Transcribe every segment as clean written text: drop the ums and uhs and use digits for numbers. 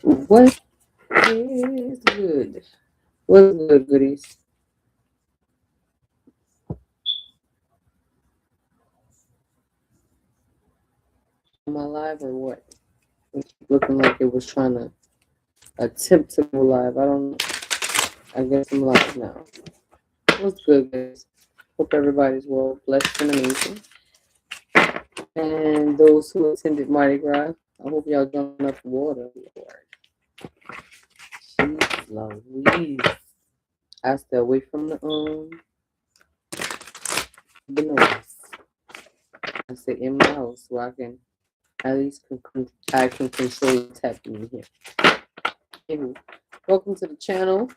What is good? What's good, goodies? Am I live or what? It keep looking like it was trying to attempt to go live. I don't know. I guess I'm live now. What's good, guys? Hope everybody's well, blessed, and amazing. And those who attended Mardi Gras, I hope y'all drank enough water. Lord, jeez, Louise. I stay away from the noise. I stay in my house so I can at least I can control what's happening here. Anyway, welcome to the channel.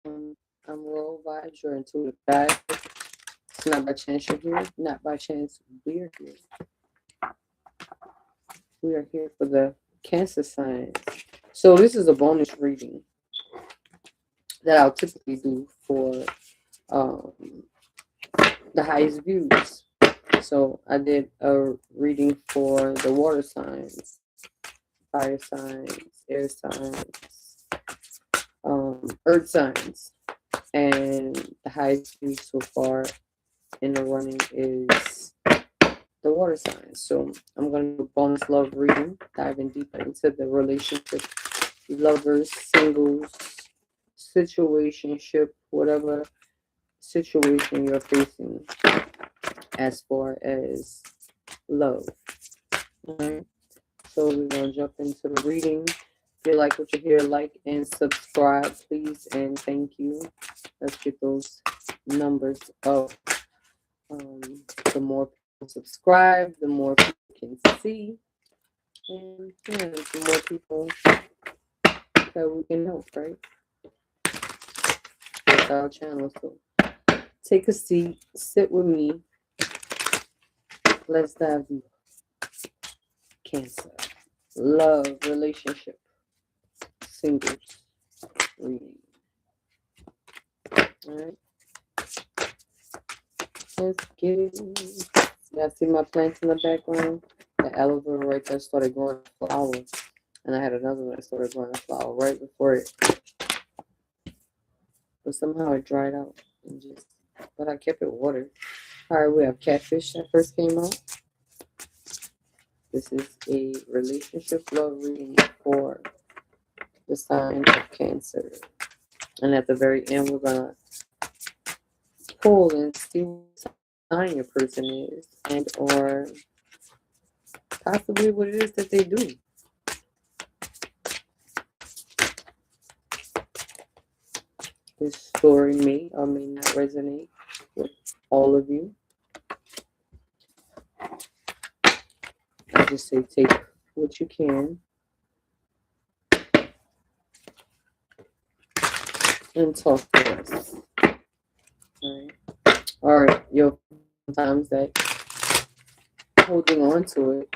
Um, I'm Royal Vibes, your intuitive guide. It's not by chance you're here. Not by chance we're here. We are here for the Cancer signs. So this is a bonus reading that I'll typically do for um, the highest views. So I did a reading for the water signs, fire signs, air signs, earth signs, and the highest view so far in the running is the water signs. So I'm going to do a bonus love reading, diving deeper into the relationship, lovers, singles, situationship, whatever situation you're facing as far as love. All right. So we're going to jump into the reading. If you like what you hear, like and subscribe, please, and thank you. Let's get those numbers up. The more people subscribe, the more people can see, and the more people that we can help, right? That's our channel. So take a seat, sit with me. Let's dive deep. Cancer, love, relationship, singles, reading. All right, let's get it. Y'all see my plants in the background? The aloe vera right there started growing a flower, and I had another one that started growing a flower right before it, but somehow it dried out and just. But I kept it watered. All right, we have catfish that first came out. This is a relationship love reading for the sign of Cancer, and at the very end, we're gonna pull and see what sign your person is, and or possibly what it is that they do. This story may or may not resonate with all of you. I just say take what you can and talk to us. All right. You'll sometimes that holding on to it,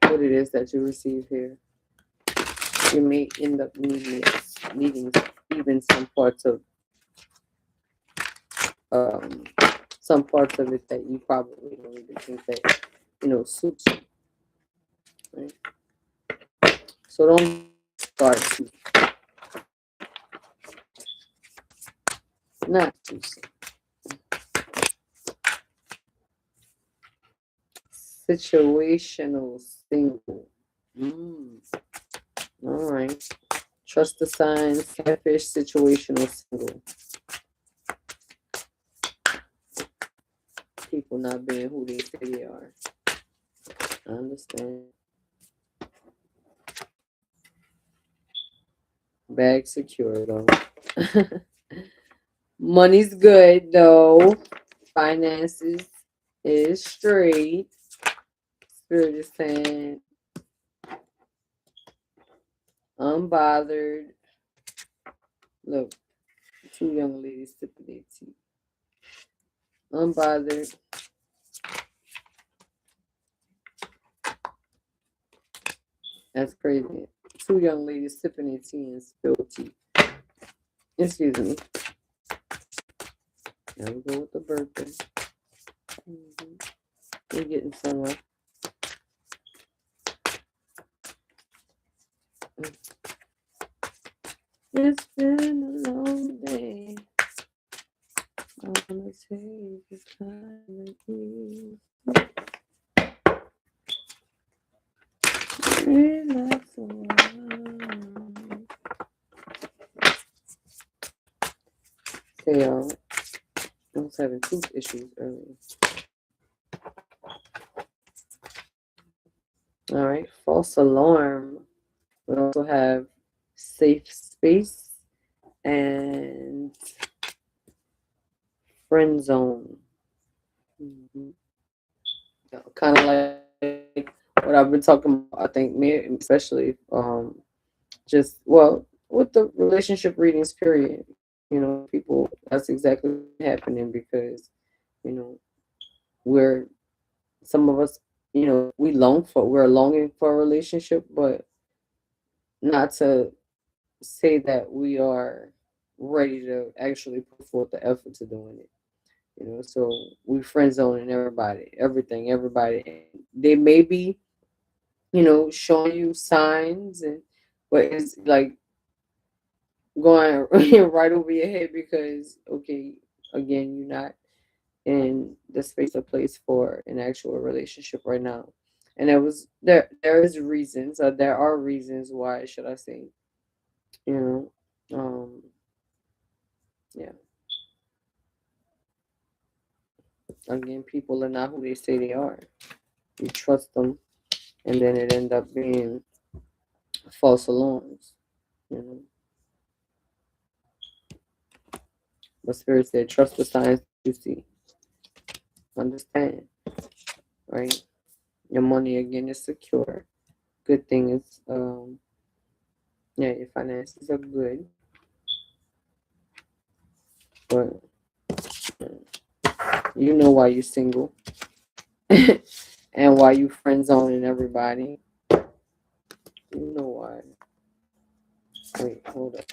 what it is that you receive here, you may end up needing even um, some parts of it that you probably don't even think that suits you. Right? So don't start too, not too soon. Situational single. All right. Trust the signs, catfish, situational single. People not being who they say they are. I understand. Bag secure though. Money's good though. Finances is straight. Spirit is saying unbothered. Look, two young ladies sipping their tea. Unbothered. That's crazy. Two young ladies sipping their tea and spilled tea. Excuse me. Now we go with the birthday. We're getting somewhere. It's been a long day. I wanna take this time with you. Relax a while. Okay, y'all. I was having tooth issues earlier. All right, false alarm. We also have safe space and friend zone. Mm-hmm. Kind of like what I've been talking about. I think me, especially, just well with the relationship readings. Period. You know, people. That's exactly what's happening because you know we're some of us. You know, we're longing for a relationship, but not to say that we are ready to actually put forth the effort to doing it. You know, so we friend zoning everybody, everything, everybody. And they may be, showing you signs, but it's like going right over your head because okay, again, you're not in the space or place for an actual relationship right now. And there are reasons why, should I say, you yeah. Again, people are not who they say they are. You trust them, and then it end up being false alarms. You know, but Spirit said, trust the signs you see. Understand, right? Your money again is secure. Good thing is, yeah, your finances are good, but you know why you're single and why you friend zoning everybody. You know why. Wait, hold up.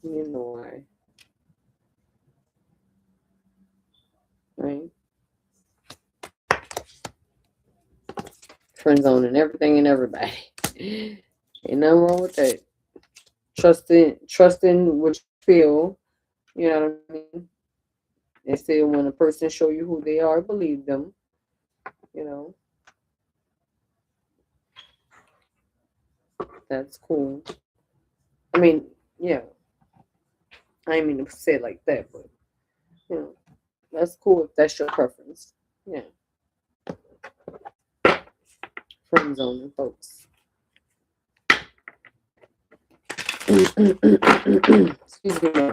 You know why, right? Friend zoning everything and everybody. Ain't nothing wrong with that. Trusting what you feel. You know what I mean? And still, when a person show you who they are, believe them. You know, that's cool. I mean, yeah, I didn't mean to say it like that, but you know, that's cool if that's your preference. Yeah, friend zoning, folks. Excuse me.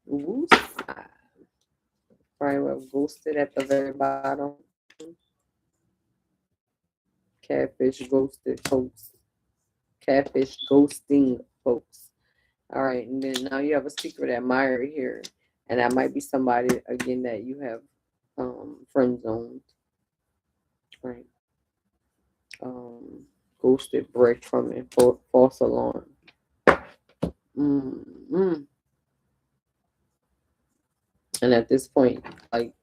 Who's Probably well ghosted at the very bottom. Catfish ghosted folks. Catfish ghosting folks. All right, and then now you have a secret admirer here, and that might be somebody again that you have friend zoned, right? Ghosted, breadcrumbing, false alarm. Mm-hmm. And at this point, like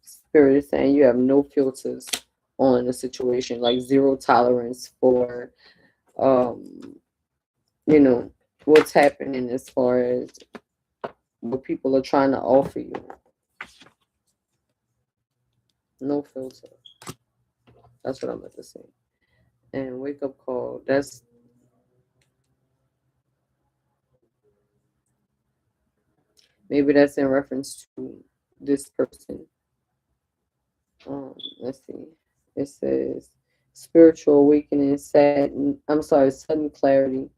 Spirit is saying, you have no filters on the situation, like zero tolerance for um, what's happening as far as what people are trying to offer you. No filter. That's what I'm about to say. And wake up call. That's in reference to this person. Let's see. It says spiritual awakening, sudden clarity,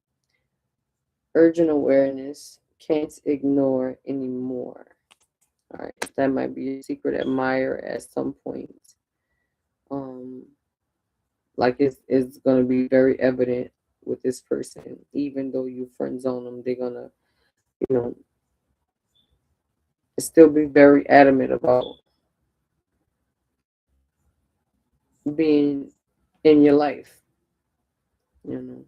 urgent awareness, can't ignore anymore. All right, that might be a secret admirer at some point. Um, like it's gonna be very evident with this person, even though you friend zone them, they're gonna, you know, still be very adamant about being in your life, you know.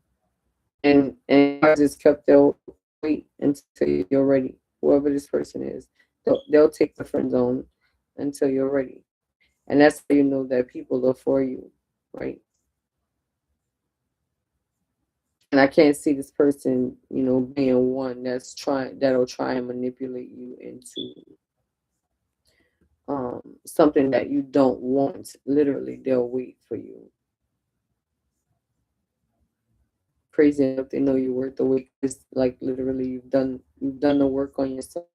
And I just kept their wait until you're ready. Whoever this person is, they'll take the friend zone until you're ready, and that's how you know that people are for you, right? And I can't see this person, being one that'll try and manipulate you into something that you don't want. Literally, they'll wait for you. Crazy enough, they know you're worth the wait because, like, literally, you've done the work on yourself,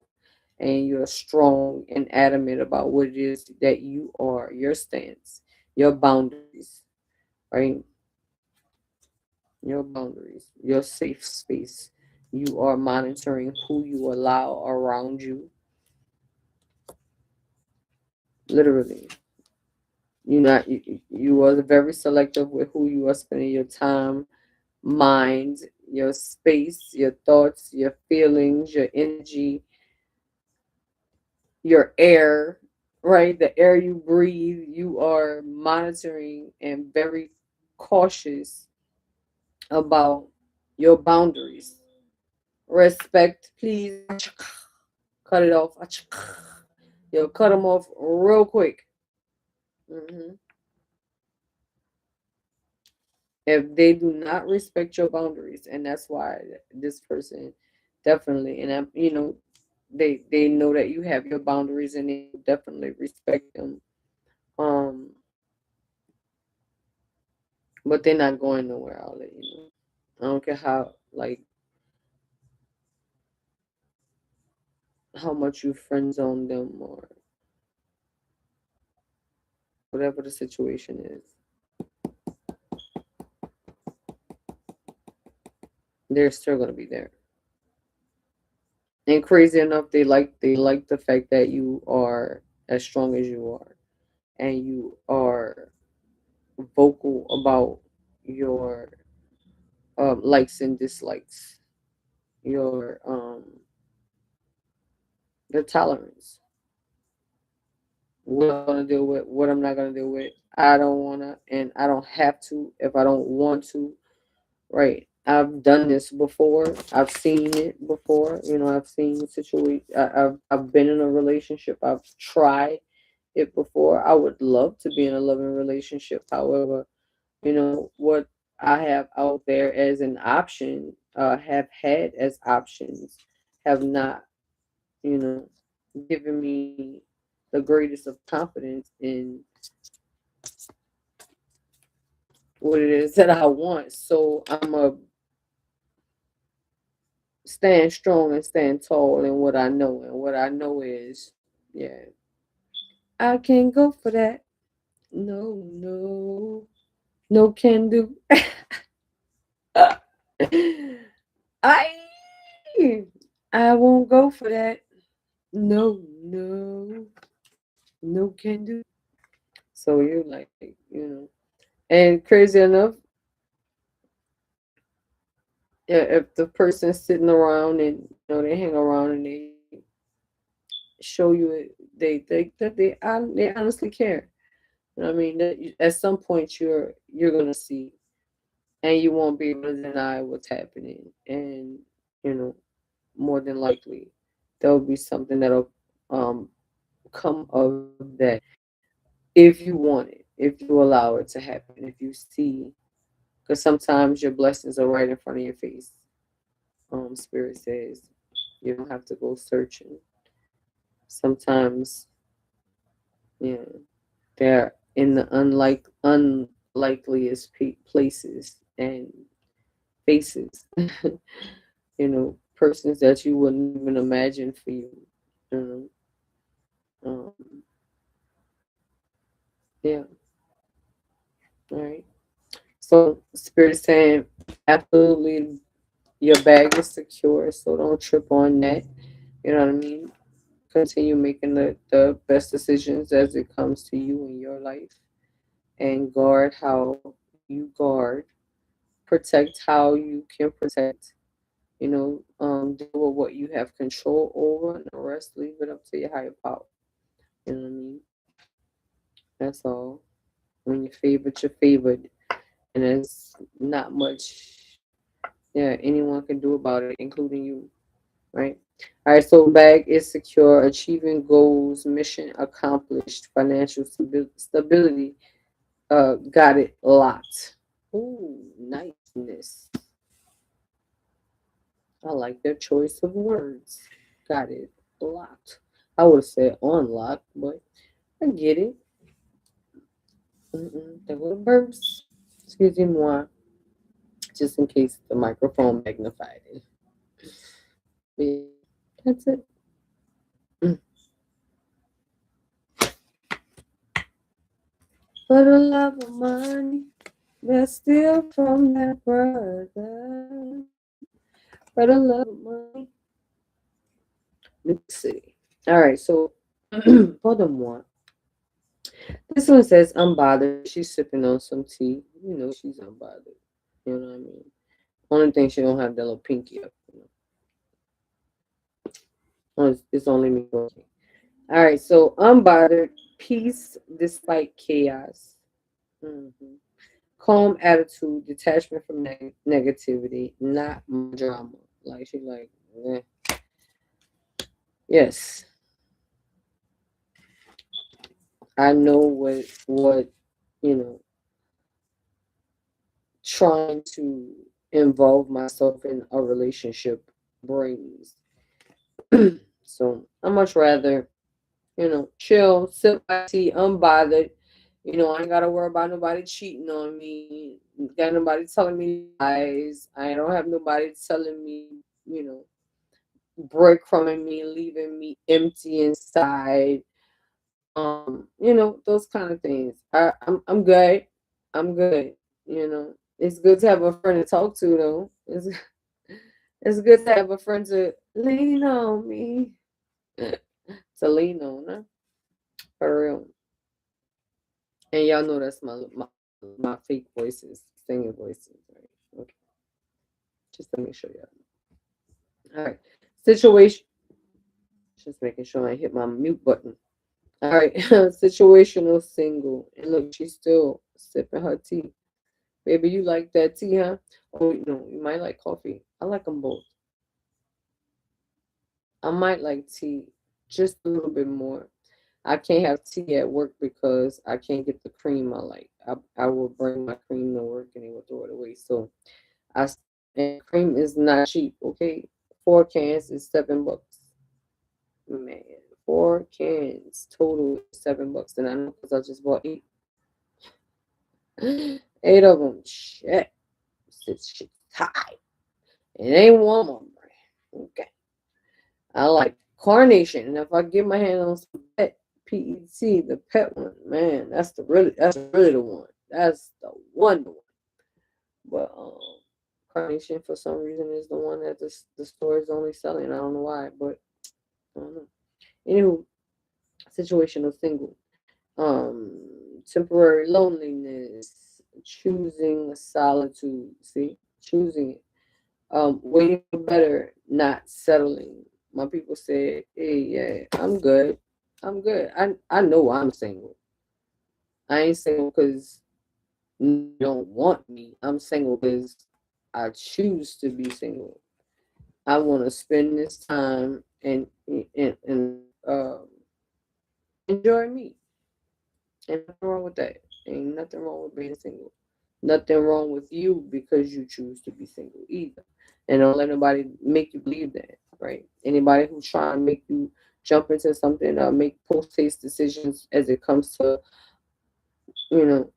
and you're strong and adamant about what it is that you are, your stance, your boundaries, right? Your boundaries, your safe space. You are monitoring who you allow around you. Literally, you are very selective with who you are spending your time, mind, your space, your thoughts, your feelings, your energy, your air, right? The air you breathe. You are monitoring and very cautious about your boundaries. Respect, please. Cut it off. You'll cut them off real quick. hmm If they do not respect your boundaries, and that's why this person definitely, and they know that you have your boundaries, and they definitely respect them. Um, but they're not going nowhere. I'll let you know. I don't care how much you friend zone them or whatever the situation is. They're still gonna be there. And crazy enough, they like the fact that you are as strong as you are, and you are vocal about your likes and dislikes, your your tolerance, what I'm gonna deal with, what I'm not gonna deal with. I don't wanna, and I don't have to if I don't want to. Right. I've done this before. I've seen it before. I've seen situation. I've been in a relationship. I've tried it before. I would love to be in a loving relationship. However, what I have out there as an option, have had as options, have not, you know, given me the greatest of confidence in what it is that I want. So I'm a stand strong and stand tall in what I know. And what I know is, yeah, I can't go for that. No, no, no can do. I I won't go for that. No, no, no can do. So you're like, and crazy enough, if the person's sitting around and they hang around and they show you it, they honestly care. I mean, at some point you're gonna see, and you won't be able to deny what's happening, and you know more than likely there'll be something that'll um come of that if you want it, if you allow it to happen, if you see, because sometimes your blessings are right in front of your face. Spirit says you don't have to go searching. Sometimes, yeah, they're in the unlikeliest places and faces. Persons that you wouldn't even imagine for you. You know, yeah. All right. So Spirit is saying, absolutely, your bag is secure, so don't trip on that. You know what I mean? Continue making the best decisions as it comes to you in your life, and guard how you guard, protect how you can protect, deal with what you have control over, and the rest leave it up to your higher power. You know what I mean? That's all. When you're favored, and there's not much, yeah, anyone can do about it, including you. right? All right, so bag is secure, achieving goals, mission accomplished, financial stability, got it locked. Ooh, niceness. I like their choice of words. Got it locked. I would have said unlocked, but I get it. There were burps. Excuse me, moi, just in case the microphone magnified it. But yeah, that's it. Mm. For the love of money, but still from that brother. For the love of money, New City. All right, so for the one, this one says unbothered. She's sipping on some tea. You know she's unbothered. You know what I mean? Only thing she don't have that little pinky up. It's only me. Okay. All right, so unbothered, peace despite chaos. Mhm. Calm attitude, detachment from negativity, not drama. Like she's like, eh. Yes, I know what you know. Trying to involve myself in a relationship brings. So I much rather, chill, sip my tea, unbothered. I ain't gotta worry about nobody cheating on me. Got nobody telling me lies. I don't have nobody telling me, you know, breadcrumbing me, leaving me empty inside. Those kind of things. I'm good. I'm good. It's good to have a friend to talk to though. It's good to have a friend to lean on me. To lean on, huh? For real. And y'all know that's my fake voices, singing voices, right? Okay. Just to make sure y'all know. All right. Situation. Just making sure I hit my mute button. All right. Situational single. And look, she's still sipping her tea. Baby, you like that tea, huh? Oh, you might like coffee. I like them both. I might like tea just a little bit more. I can't have tea at work because I can't get the cream I like. I will bring my cream to work and they will throw it away. So and cream is not cheap, okay? 4 cans is $7. Man, 4 cans total is $7. And I know because I just bought eight. 8 of them. Shit. This shit's high. It ain't Walmart brand. Okay. I like Carnation. And if I get my hand on some PET, the pet one, man, that's really the one. That's the one. But Carnation for some reason is the one that the store is only selling. I don't know why, but I don't know. Anywho, situational single. Temporary loneliness, choosing solitude. See, choosing it. Waiting for better, not settling. My people said, "Hey, yeah, I'm good. I'm good. I know I'm single. I ain't single because you don't want me. I'm single because I choose to be single. I want to spend this time and enjoy me. Ain't nothing wrong with that. Ain't nothing wrong with being single. Nothing wrong with you because you choose to be single either. And don't let nobody make you believe that, right? Anybody who's trying to make you jump into something or make post haste decisions as it comes to, you know,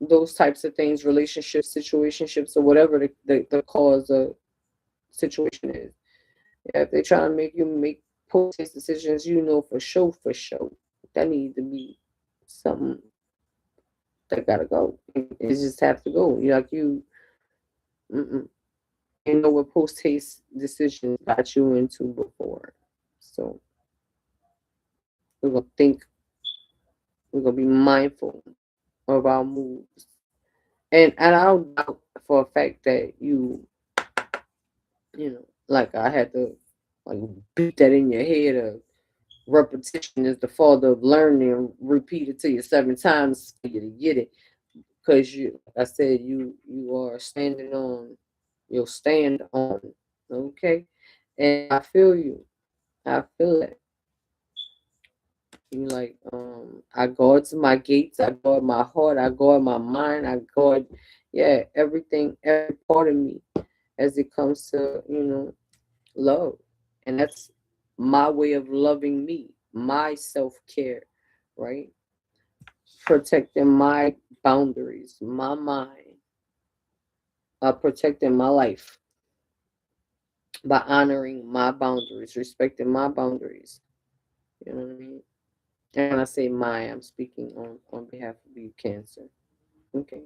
those types of things, relationships, situationships, or whatever the cause of situation is. Yeah, if they try to make you make post haste decisions, for sure, that needs to be something that gotta go. It just have to go. Mm-mm. You know what post haste decisions got you into before. So we're gonna think. We're gonna be mindful of our moves. And I don't doubt for a fact that like I had to like beat that in your head of repetition is the father of learning. Repeat it to you 7 times for you to get it. Because like I said, you are standing on. You'll stand on. Okay. And I feel you. I feel it. You like, I guard my gates, I guard my heart, I guard my mind, I guard, yeah, everything, every part of me as it comes to, love. And that's my way of loving me, my self care, right? Protecting my boundaries, my mind, protecting my life by honoring my boundaries, respecting my boundaries. You know what I mean? And when I say my, I'm speaking on behalf of you, Cancer. Okay,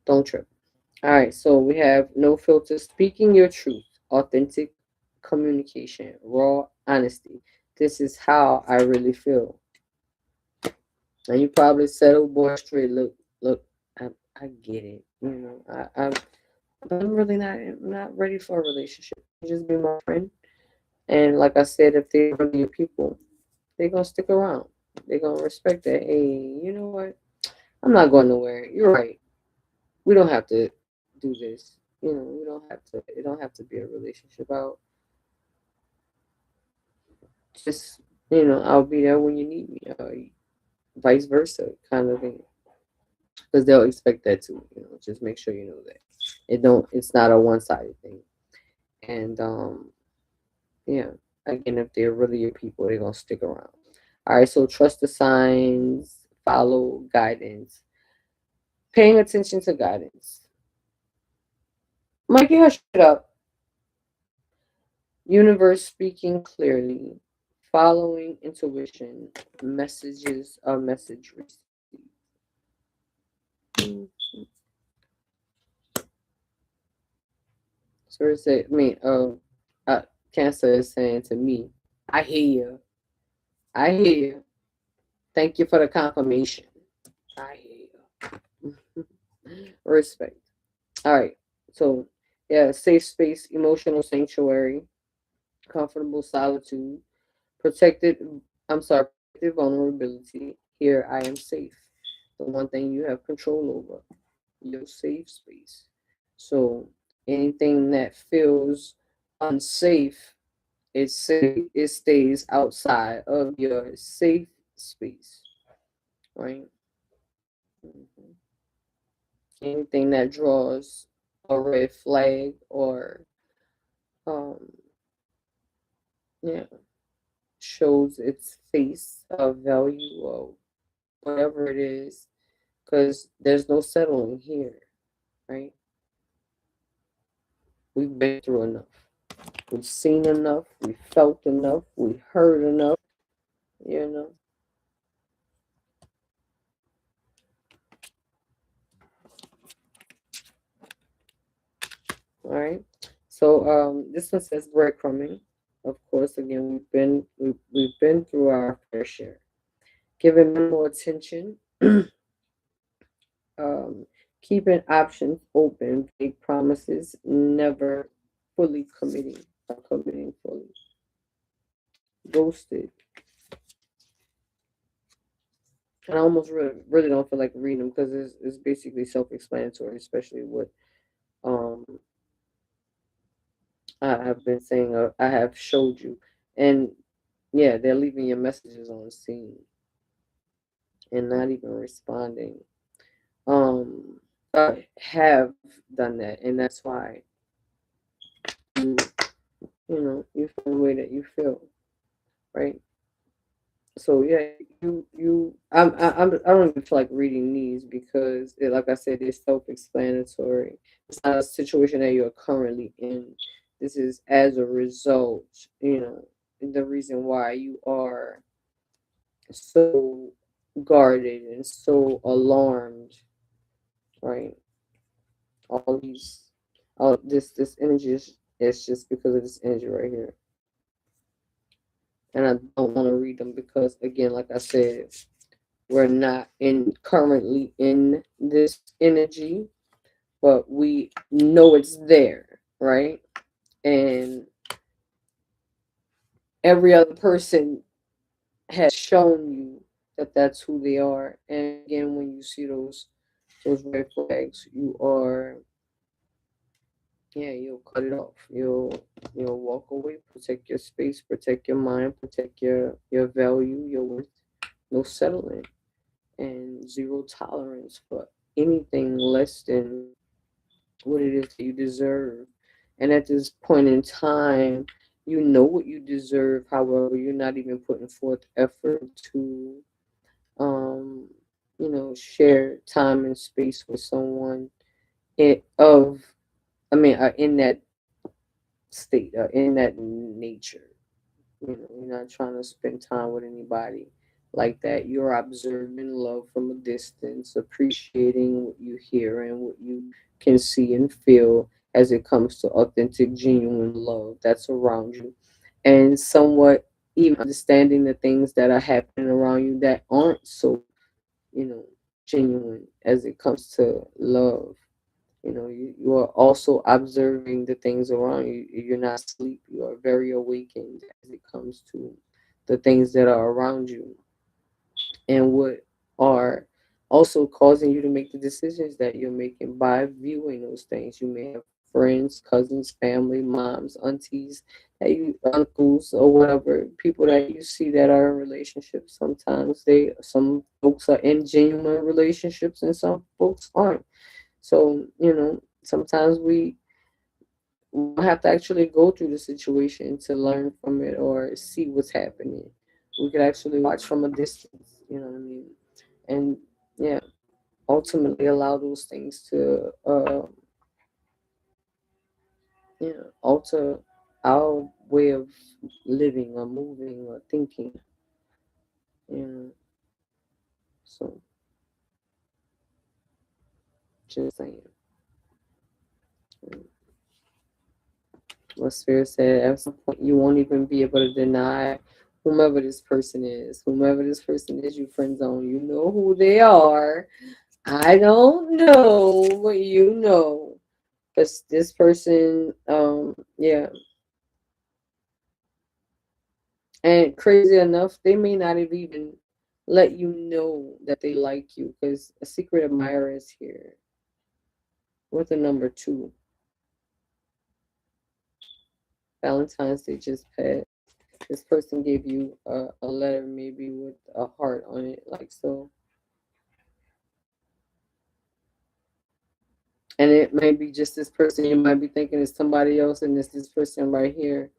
don't trip. All right, so we have no filter, speaking your truth, authentic communication, raw honesty. This is how I really feel. And you probably said, "Oh boy, straight. Look, I get it. I'm really not ready for a relationship. Just be my friend." And like I said, if they're really your people, they're gonna stick around. They're gonna respect that. Hey, you know what? I'm not going nowhere. You're right. We don't have to do this. We don't have to. It don't have to be a relationship. I'll just, I'll be there when you need me. Vice versa, kind of thing. Because they'll expect that too. Just make sure you know that it don't. It's not a one-sided thing. And yeah. Again, if they're really your people, they're gonna stick around. All right. So trust the signs. Follow guidance. Paying attention to guidance. Mikey, hush it up. Universe speaking clearly, following intuition, messages or message received. So it's I mean, Cancer is saying to me, I hear you. I hear you. Thank you for the confirmation. I hear you. Respect. All right. So, yeah, safe space, emotional sanctuary, comfortable solitude, protected, protected vulnerability. Here I am safe. The one thing you have control over, your safe space. So anything that feels unsafe, it stays outside of your safe space, right? Mhm. Anything that draws a red flag or um yeah shows its face of value or whatever it is, because there's no settling here, right? We've been through enough. We've seen enough. We felt enough. We heard enough. You know. All right. So this one says breadcrumbing. Of course, again, we've been through our fair share. Giving minimal attention. um, Keeping options open. Vague promises. Never fully committing. Or committing fully. Ghosted. And I almost really don't feel like reading them because it's basically self-explanatory, especially what um I have been saying. I have showed you, and yeah, they're leaving your messages on scene and not even responding. Um, I have done that, and that's why you you feel the way that you feel, right? So yeah, I don't even feel like reading these because, like I said, it's self-explanatory. It's not a situation that you're currently in. This is as a result, the reason why you are so guarded and so alarmed, right? All these, all this energy is just because of this energy right here, and I don't want to read them because, again, like I said, we're not in currently in this energy, but we know it's there, right? And every other person has shown you that that's who they are. And again, when you see those red flags, you are Yeah, you'll cut it off. You'll walk away, protect your space, protect your mind, protect your value, your worth. No settling and zero tolerance for anything less than what it is that you deserve. And at this point in time, you know what you deserve. However, you're not even putting forth effort to, um, share time and space with someone it, of, in that state, in that nature. You're not trying to spend time with anybody like that. You're observing love from a distance, appreciating what you hear and what you can see and feel as it comes to authentic, genuine love that's around you. And somewhat even understanding the things that are happening around you that aren't so, you know, genuine as it comes to love. You are also observing the things around you. You're not asleep. You are very awakened as it comes to the things that are around you and what are also causing you to make the decisions that you're making by viewing those things. You may have friends, cousins, family, moms, aunties, uncles, or whatever people that you see that are in relationships. Some folks are in genuine relationships and some folks aren't. So, sometimes we have to actually go through the situation to learn from it or see what's happening. We could actually watch from a distance, you know what I mean? And yeah, ultimately allow those things to, alter our way of living or moving or thinking, you know. So, just saying. What Spirit said, at some point you won't even be able to deny whomever this person is. Whomever this person is, you friend zone. You know who they are. I don't know, but you know. Because this person, yeah. And crazy enough, they may not have even let you know that they like you because a secret admirer is here with a number two. Valentine's Day just passed. This person gave you a letter, maybe with a heart on it, like so. And it might be just this person. You might be thinking it's somebody else, and it's this person right here.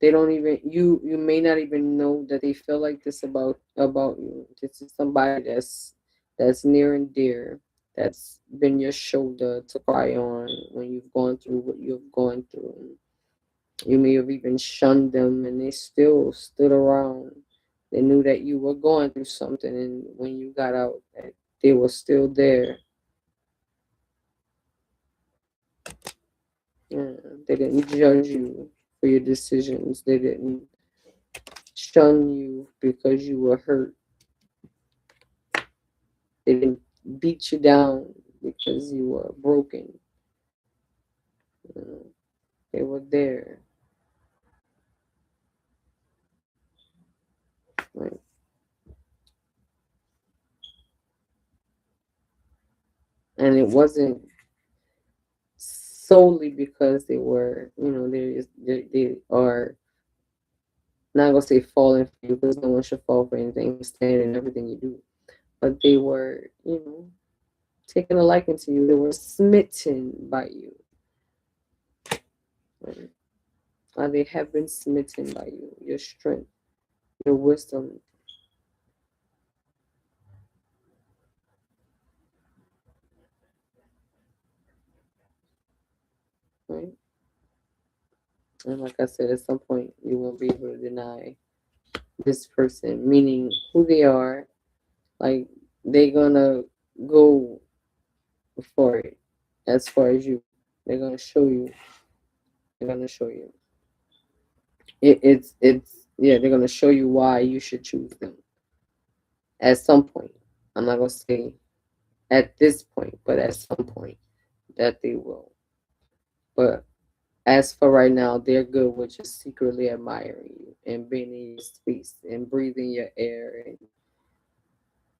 They don't even you may not even know that they feel like this about you. This is somebody that's near and dear, that's been your shoulder to cry on when you've gone through what you've gone through. You may have even shunned them and they still stood around. They knew that you were going through something, and when you got out, that they were still there. Yeah, they didn't judge you for your decisions. They didn't shun you because you were hurt. They didn't beat you down because you were broken. You know, they were there. Right? And it wasn't solely because they were, they are not gonna say falling for you because no one should fall for anything, stand in everything you do. But they were, taking a liking to you. They were smitten by you. Right? They have been smitten by you, your strength, your wisdom. Right? And like I said, at some point you won't be able to deny this person, meaning who they are. Like they're gonna go for it as far as you. They're gonna show you. They're gonna show you. It's yeah. They're gonna show you why you should choose them at some point. I'm not gonna say at this point, but at some point that they will. But as for right now, they're good with just secretly admiring you and being in your space and breathing your air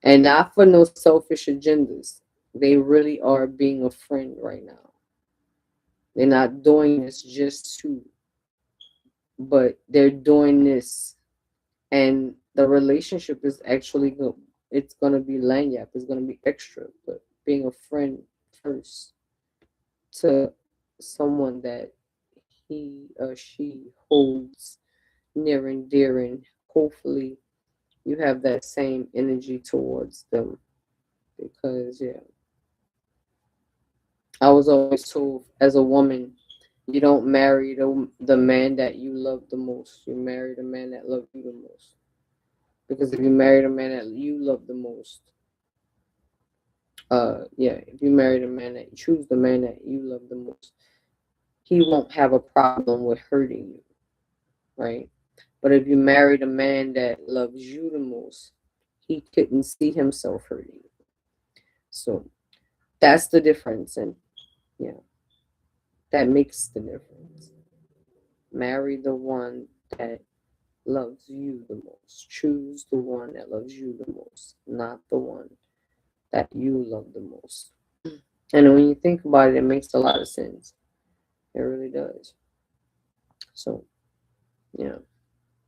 and not for no selfish agendas. They really are being a friend right now. They're not doing this just to, but they're doing this, and the relationship is actually it's gonna be lanyard. It's gonna be extra, but being a friend first to someone that he or she holds near and dear, and hopefully you have that same energy towards them. Because yeah, I was always told as a woman, you don't marry the man that you love the most. You marry the man that loves you the most. Because if you marry the man that you love the most, yeah, if you marry the man that choose the man that you love the most, he won't have a problem with hurting you, right? But if you marry the man that loves you the most, he couldn't see himself hurting you. So that's the difference, and yeah, that makes the difference. Marry the one that loves you the most. Choose the one that loves you the most, not the one that you love the most. And when you think about it, it makes a lot of sense. It really does. So, yeah,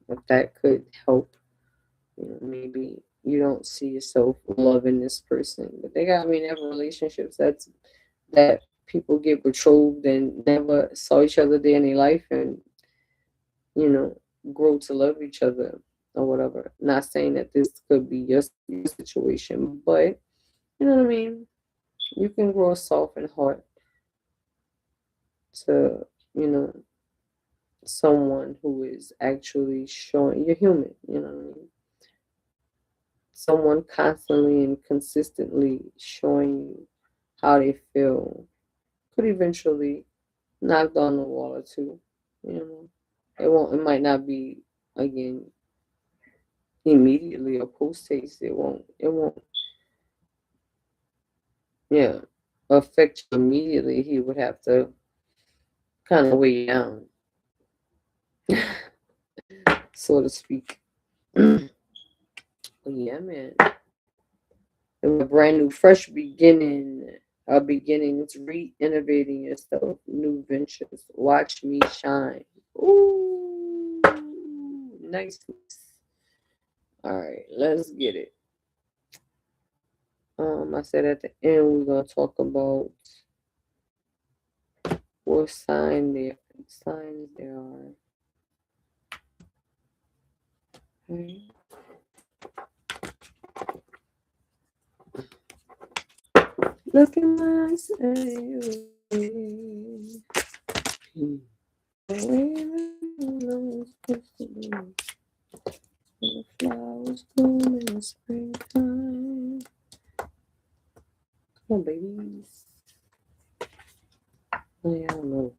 if that could help, maybe you don't see yourself loving this person, but they got, I mean, they have relationships that people get betrothed and never saw each other day in their life, and you know, grow to love each other or whatever. Not saying that this could be your situation, but you know what I mean? You can grow a softened heart to, you know, someone who is actually showing you're human, you know what I mean? Someone constantly and consistently showing you how they feel could eventually knock down a wall or two, you know. It might not be again immediately or post haste. It won't yeah affect you immediately. He would have to kind of weigh you down, so to speak. Yeah, man. A brand new, fresh beginning. Beginnings, re-innovating yourself, new ventures. Watch me shine. Ooh, nice. All right, let's get it. I said at the end we're gonna talk about what signs there are. Okay. Look at my eyes. The flowers bloom in the springtime. Come on, babies. Oh, yeah, I don't know.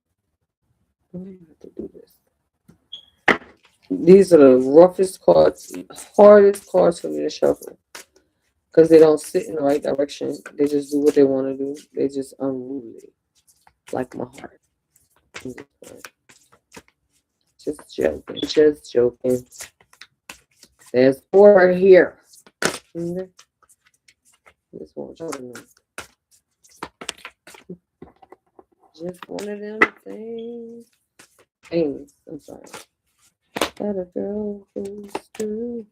I don't have to do this. These are the roughest cards, hardest cards for me to shuffle. Because they don't sit in the right direction. They just do what they want to do. They just unruly. Like my heart. Just joking. Just joking. There's four here. Okay. Just want y'all to know. Just one of them things. I'm sorry. That a girl goes through.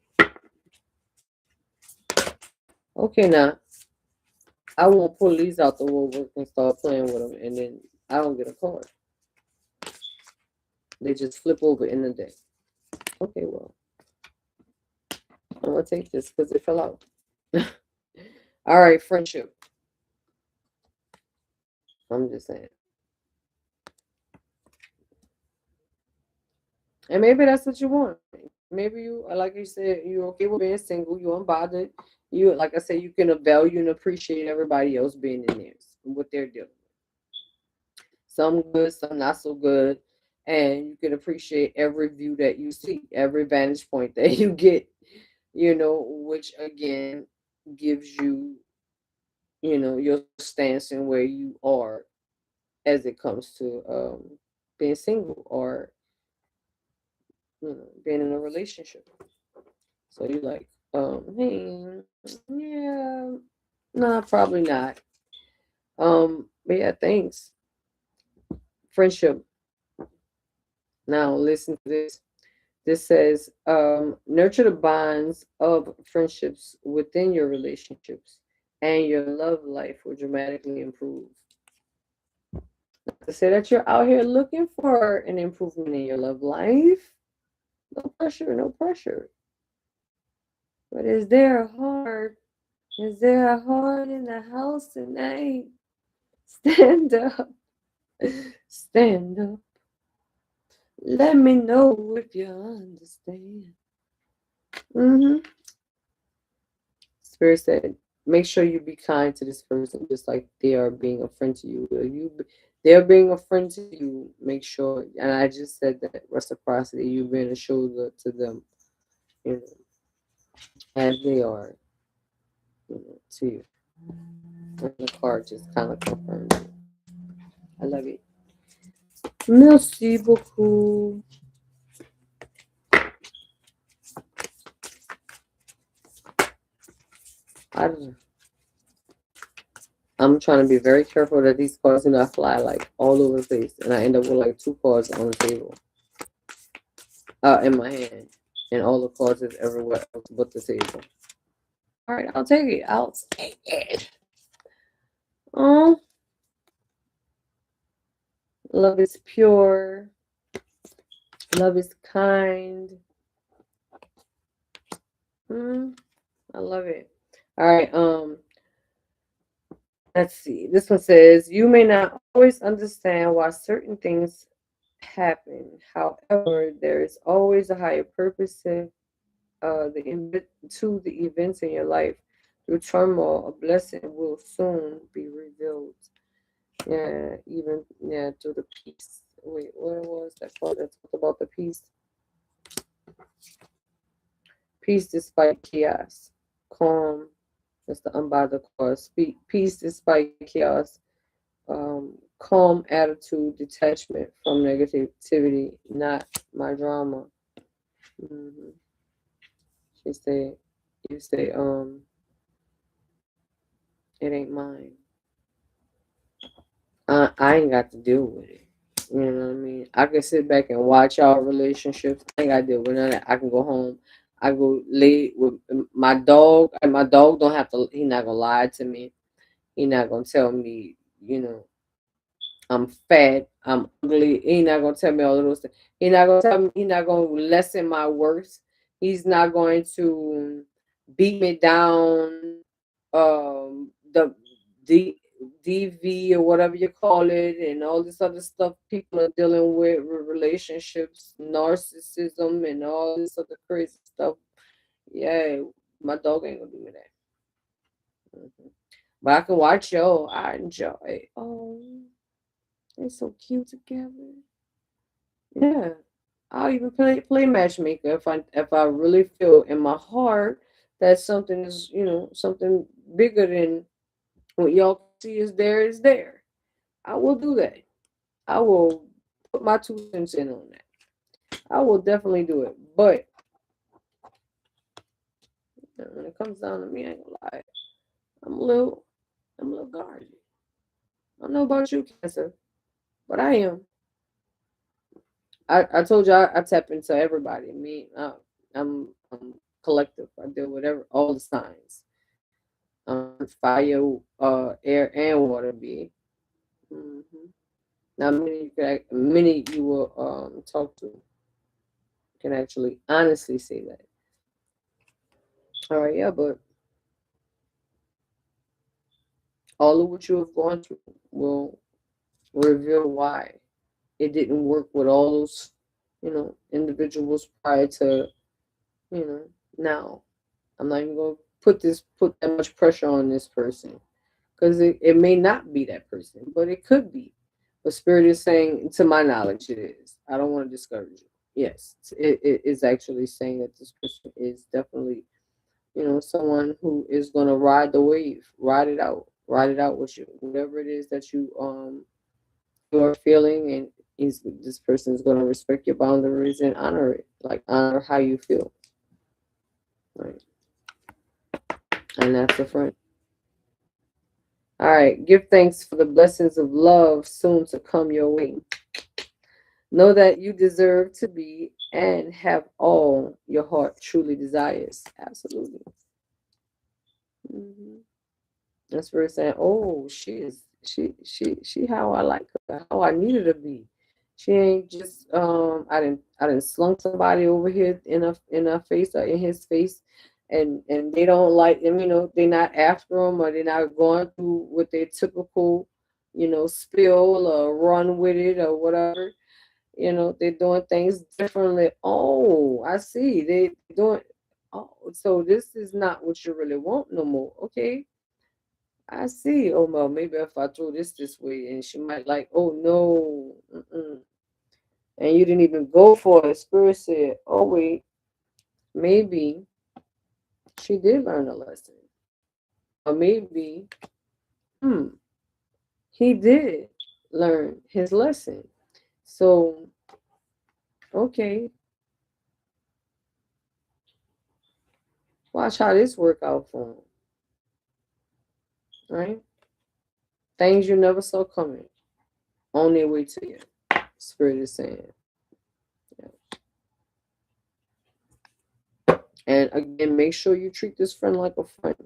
Okay, now I won't pull these out the woodwork and start playing with them, and then I don't get a card. They just flip over in the deck. Okay, well, I'm gonna take this because it fell out. All right, friendship. I'm just saying. And maybe that's what you want. Maybe you, like you said, you're okay with being single. You're unbothered. You, like I said, you can value and appreciate everybody else being in theirs and what they're doing. Some good, some not so good. And you can appreciate every view that you see, every vantage point that you get, which again gives you, your stance and where you are as it comes to being single or being in a relationship. So you like, hey, yeah, nah, probably not. But yeah, thanks friendship. Now listen to this. This says, nurture the bonds of friendships within your relationships, and your love life will dramatically improve. Not to say that you're out here looking for an improvement in your love life. No pressure, no pressure. But is there a heart? Is there a heart in the house tonight? Stand up. Stand up. Let me know if you understand. Spirit said, make sure you be kind to this person, just like they are being a friend to you. They're being a friend to you. Make sure, and I just said that reciprocity. You being a shoulder to them, you know, as they are, to you. And the card just kind of confirmed it. I love it. Merci beaucoup. I'm trying to be very careful that these cards do not fly like all over the place, and I end up with like 2 cards on the table, in my hand, and all the cards is everywhere else but the table. All right, I'll take it. I'll take it. Oh, love is pure. Love is kind. I love it. All right. Let's see. This one says, you may not always understand why certain things happen. However, there is always a higher purpose to the events in your life. Through turmoil, a blessing will soon be revealed. Yeah, through the peace. Wait, what was that part that talked about the peace? Peace despite chaos. Calm. That's the unbothered cause. Peace despite chaos. Calm attitude, detachment from negativity, not my drama. She said, you say, it ain't mine. I ain't got to deal with it. You know what I mean? I can sit back and watch our relationships. I ain't got to deal with none of that. I can go home. I go lay with my dog, and my dog don't have to. He not gonna lie to me. He not gonna tell me, I'm fat, I'm ugly. He not gonna tell me all of those things. He not gonna tell me. He not gonna lessen my worth. He's not going to beat me down. The DV or whatever you call it, and all this other stuff people are dealing with relationships, narcissism, and all this other crazy stuff. Yeah, my dog ain't gonna do me that. But I can watch y'all. I enjoy. Oh, they're so cute together. Yeah, I'll even play matchmaker if I really feel in my heart that something is something bigger than what y'all see is there is there. I will do that. I will put my 2 cents in on that. I will definitely do it. But when it comes down to me, I ain't gonna lie. I'm a little guarded. I don't know about you, Cancer, but I am. I told you I tap into everybody. I'm collective. I deal with all the signs. Fire, air, and water be. Now many you will talk to can actually honestly say that. All right, yeah, but all of what you have gone through will reveal why it didn't work with all those, individuals prior to, now. I'm not even gonna put that much pressure on this person because it may not be that person, but it could be. But Spirit is saying, to my knowledge, it is. I don't want to discourage you. Yes, it is actually saying that this person is definitely, someone who is gonna ride the wave, ride it out with you, whatever it is that you are feeling, and this person is gonna respect your boundaries and honor it, like honor how you feel, right? And that's a friend. All right, give thanks for the blessings of love soon to come your way. Know that you deserve to be and have all your heart truly desires. Absolutely. Hmm. That's where it's saying, oh, she how I like her, how I need her to be. She ain't just I didn't slung somebody over here in her face or in his face, and they don't like him. They're not after him, or they're not going through with their typical, spill or run with it or whatever. They're doing things differently. Oh, I see. They doing. Oh, so this is not what you really want no more. Okay, I see. Oh, well, maybe if I throw this way, and she might like, oh no, mm-mm. And you didn't even go for it. Spirit said, oh wait, maybe she did learn a lesson, or maybe, hmm, he did learn his lesson. So, okay, watch how this work out for him, right? Things you never saw coming on their way to you. Spirit is saying, yeah. And again, make sure you treat this friend like a friend,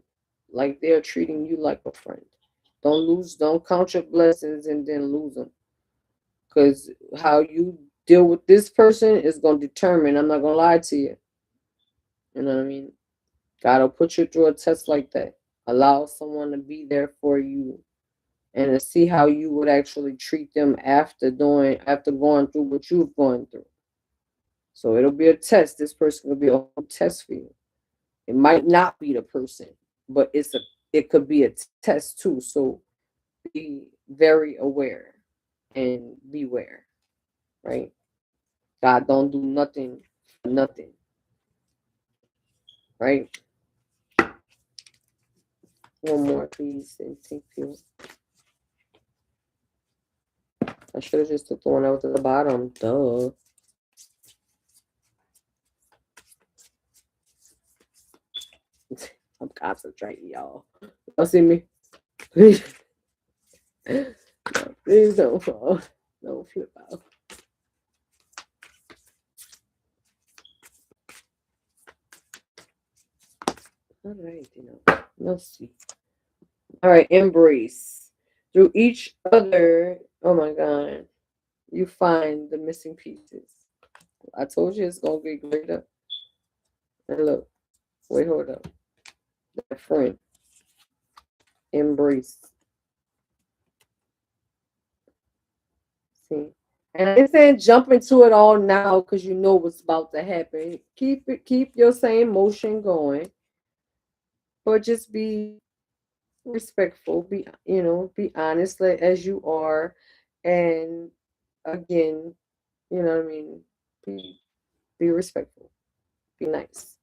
like they're treating you like a friend. Don't count your blessings and then lose them. Because how you deal with this person is going to determine, I'm not going to lie to you. You know what I mean? God will put you through a test like that. Allow someone to be there for you and to see how you would actually treat them after going through what you've gone through. So it'll be a test. This person will be a whole test for you. It might not be the person, but it could be a test too. So be very aware and beware, right? God don't do nothing for nothing, right? One more, please, and thank you. I should have just took the one that was at the bottom. Duh. I'm concentrating, y'all. Y'all see me? Please, no, please don't fall. Don't flip out. All right, let's see. All right, embrace. Through each other, oh my God, you find the missing pieces. I told you it's going to get greater. And look, wait, hold up. That friend, embrace. See? And I ain't saying jump into it all now because you know what's about to happen. Keep your same motion going, but just be respectful. Be honest as you are, and again, you know what I mean. Be respectful. Be nice.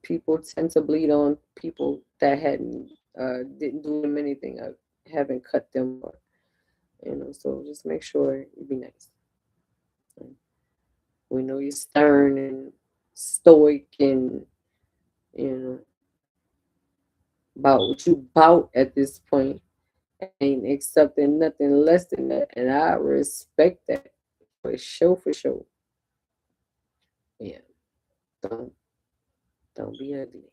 People tend to bleed on people that didn't do them anything. I haven't cut them, or so just make sure you be nice. We know you're stern and stoic and you know about what you bout at this point. Ain't accepting nothing less than that, and I respect that for sure, for sure. Yeah, don't don't be ugly.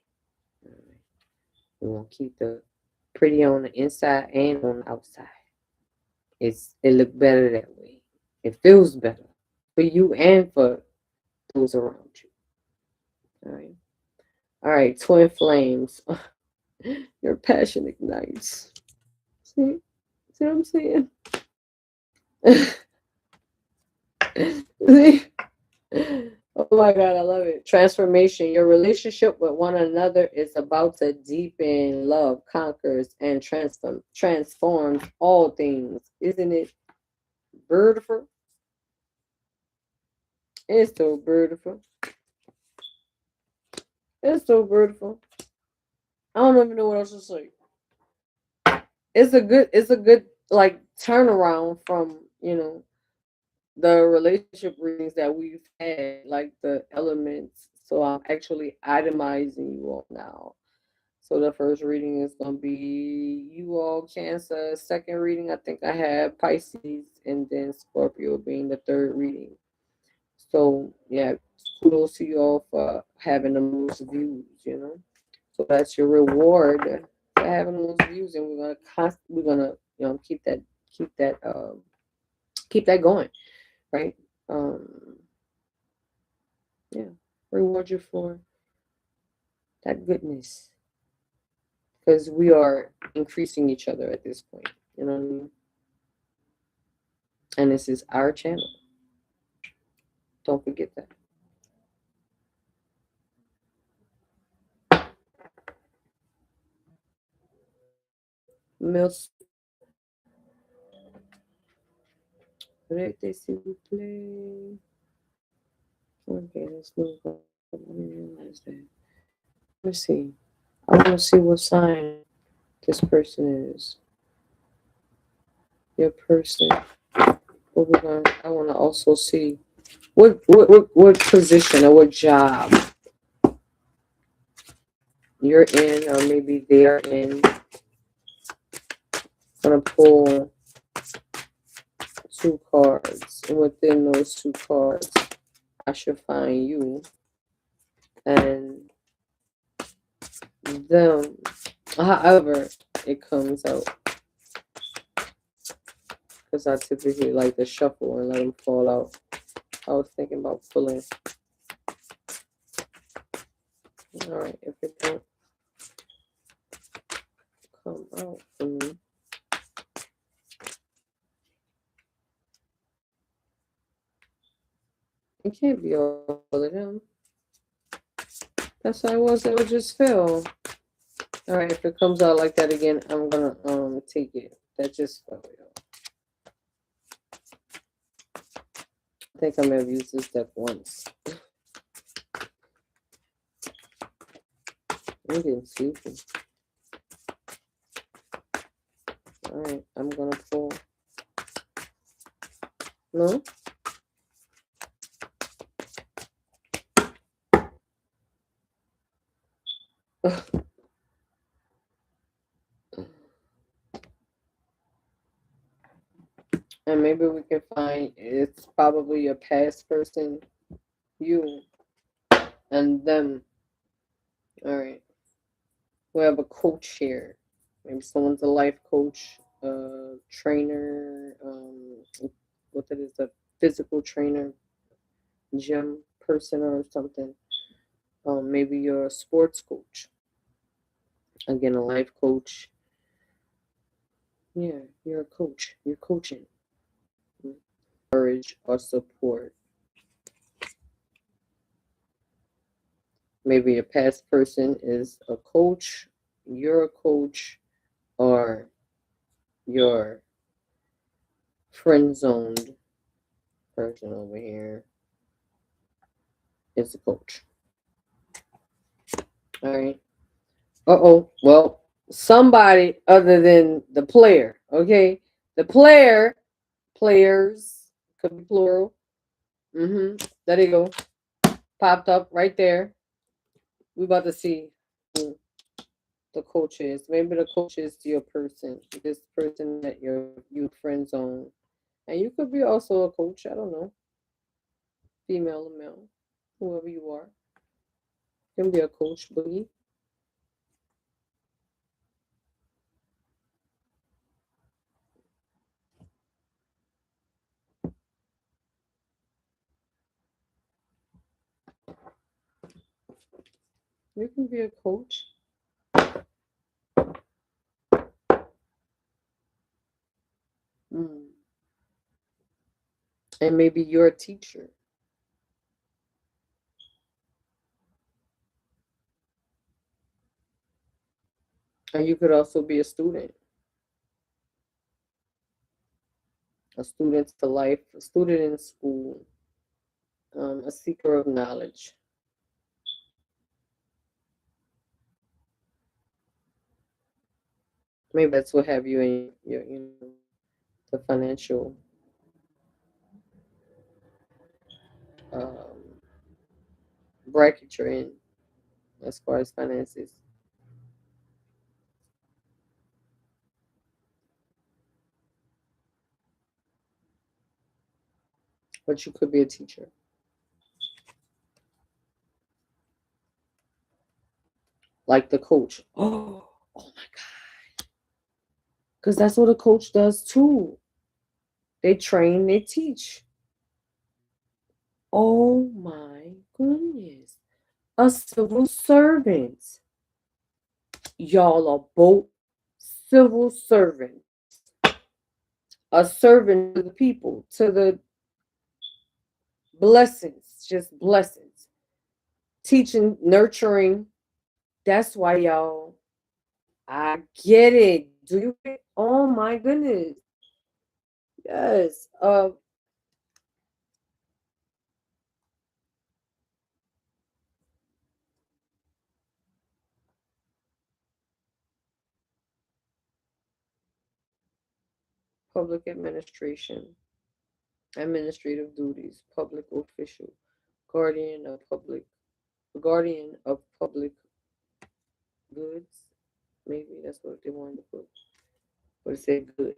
All right. We want to keep the pretty on the inside and on the outside. It look better that way. It feels better for you and for those around you. All right. All right, twin flames. Your passion ignites. See? See what I'm saying? See? Oh my God, I love it. Transformation. Your relationship with one another is about to deepen. Love conquers and transforms all things. Isn't it beautiful? It's so beautiful. It's so beautiful. I don't even know what else to say. It's a good like turnaround from the relationship readings that we've had, like the elements. So I'm actually itemizing you all now. So the first reading is gonna be you all Cancer. Second reading, I think I have Pisces, and then Scorpio being the third reading. So yeah, kudos to you all for having the most views. So that's your reward for having those views, and we're gonna keep that keep that going, right? Um, yeah, reward you for that goodness, because we are increasing each other at this point. You know what I mean? And this is our channel. Don't forget that. Merci. Arrêtez, s'il vous plaît. Okay, let's move on. I didn't realize that. Let's see. I want to see what sign this person is. Your person. I want to also see what position or what job you're in, or maybe they're in. I'm gonna pull 2 cards, and within those 2 cards, I should find you and them. However, it comes out, because I typically like to shuffle and let them fall out. I was thinking about pulling. All right, if it don't come out for me, it can't be all of them. That's how it was. It would just fell. All right, if it comes out like that again, I'm gonna take it. That just fell. I think I may have used this deck once. I'm getting sleepy. All right, I'm gonna pull. No. And maybe we can find it's probably a past person, you and them. All right. We have a coach here. Maybe someone's a life coach, trainer, what that is, a physical trainer, gym person or something. Maybe you're a sports coach. Again, a life coach. Yeah, you're a coach. You're coaching. Courage or support. Maybe a past person is a coach, you're a coach, or your friend zoned person over here is a coach. All right. Well, somebody other than the player. Okay. The players, could be plural. There you go. Popped up right there. We about to see who the coach is. Maybe the coach is your person. This person that you friend zone. And you could be also a coach. I don't know. Female or male. Whoever you are. You can be a coach, Boogie. You can be a coach. And maybe you're a teacher. And you could also be a student. A student to life, a student in school, a seeker of knowledge. Maybe that's what have you in the financial um, bracket you're in as far as finances. but you could be a teacher. Like the coach. Oh my God. Because that's what a coach does too. They train, they teach. Oh my goodness. A civil servant. Y'all are both civil servants. A servant to the people, to the blessings, just blessings. Teaching, nurturing. That's why y'all, I get it. Do you get? Oh my goodness. Yes. Public administration, administrative duties, public official, guardian of public, guardian of public goods. Maybe that's what they wanted to put. But it said good,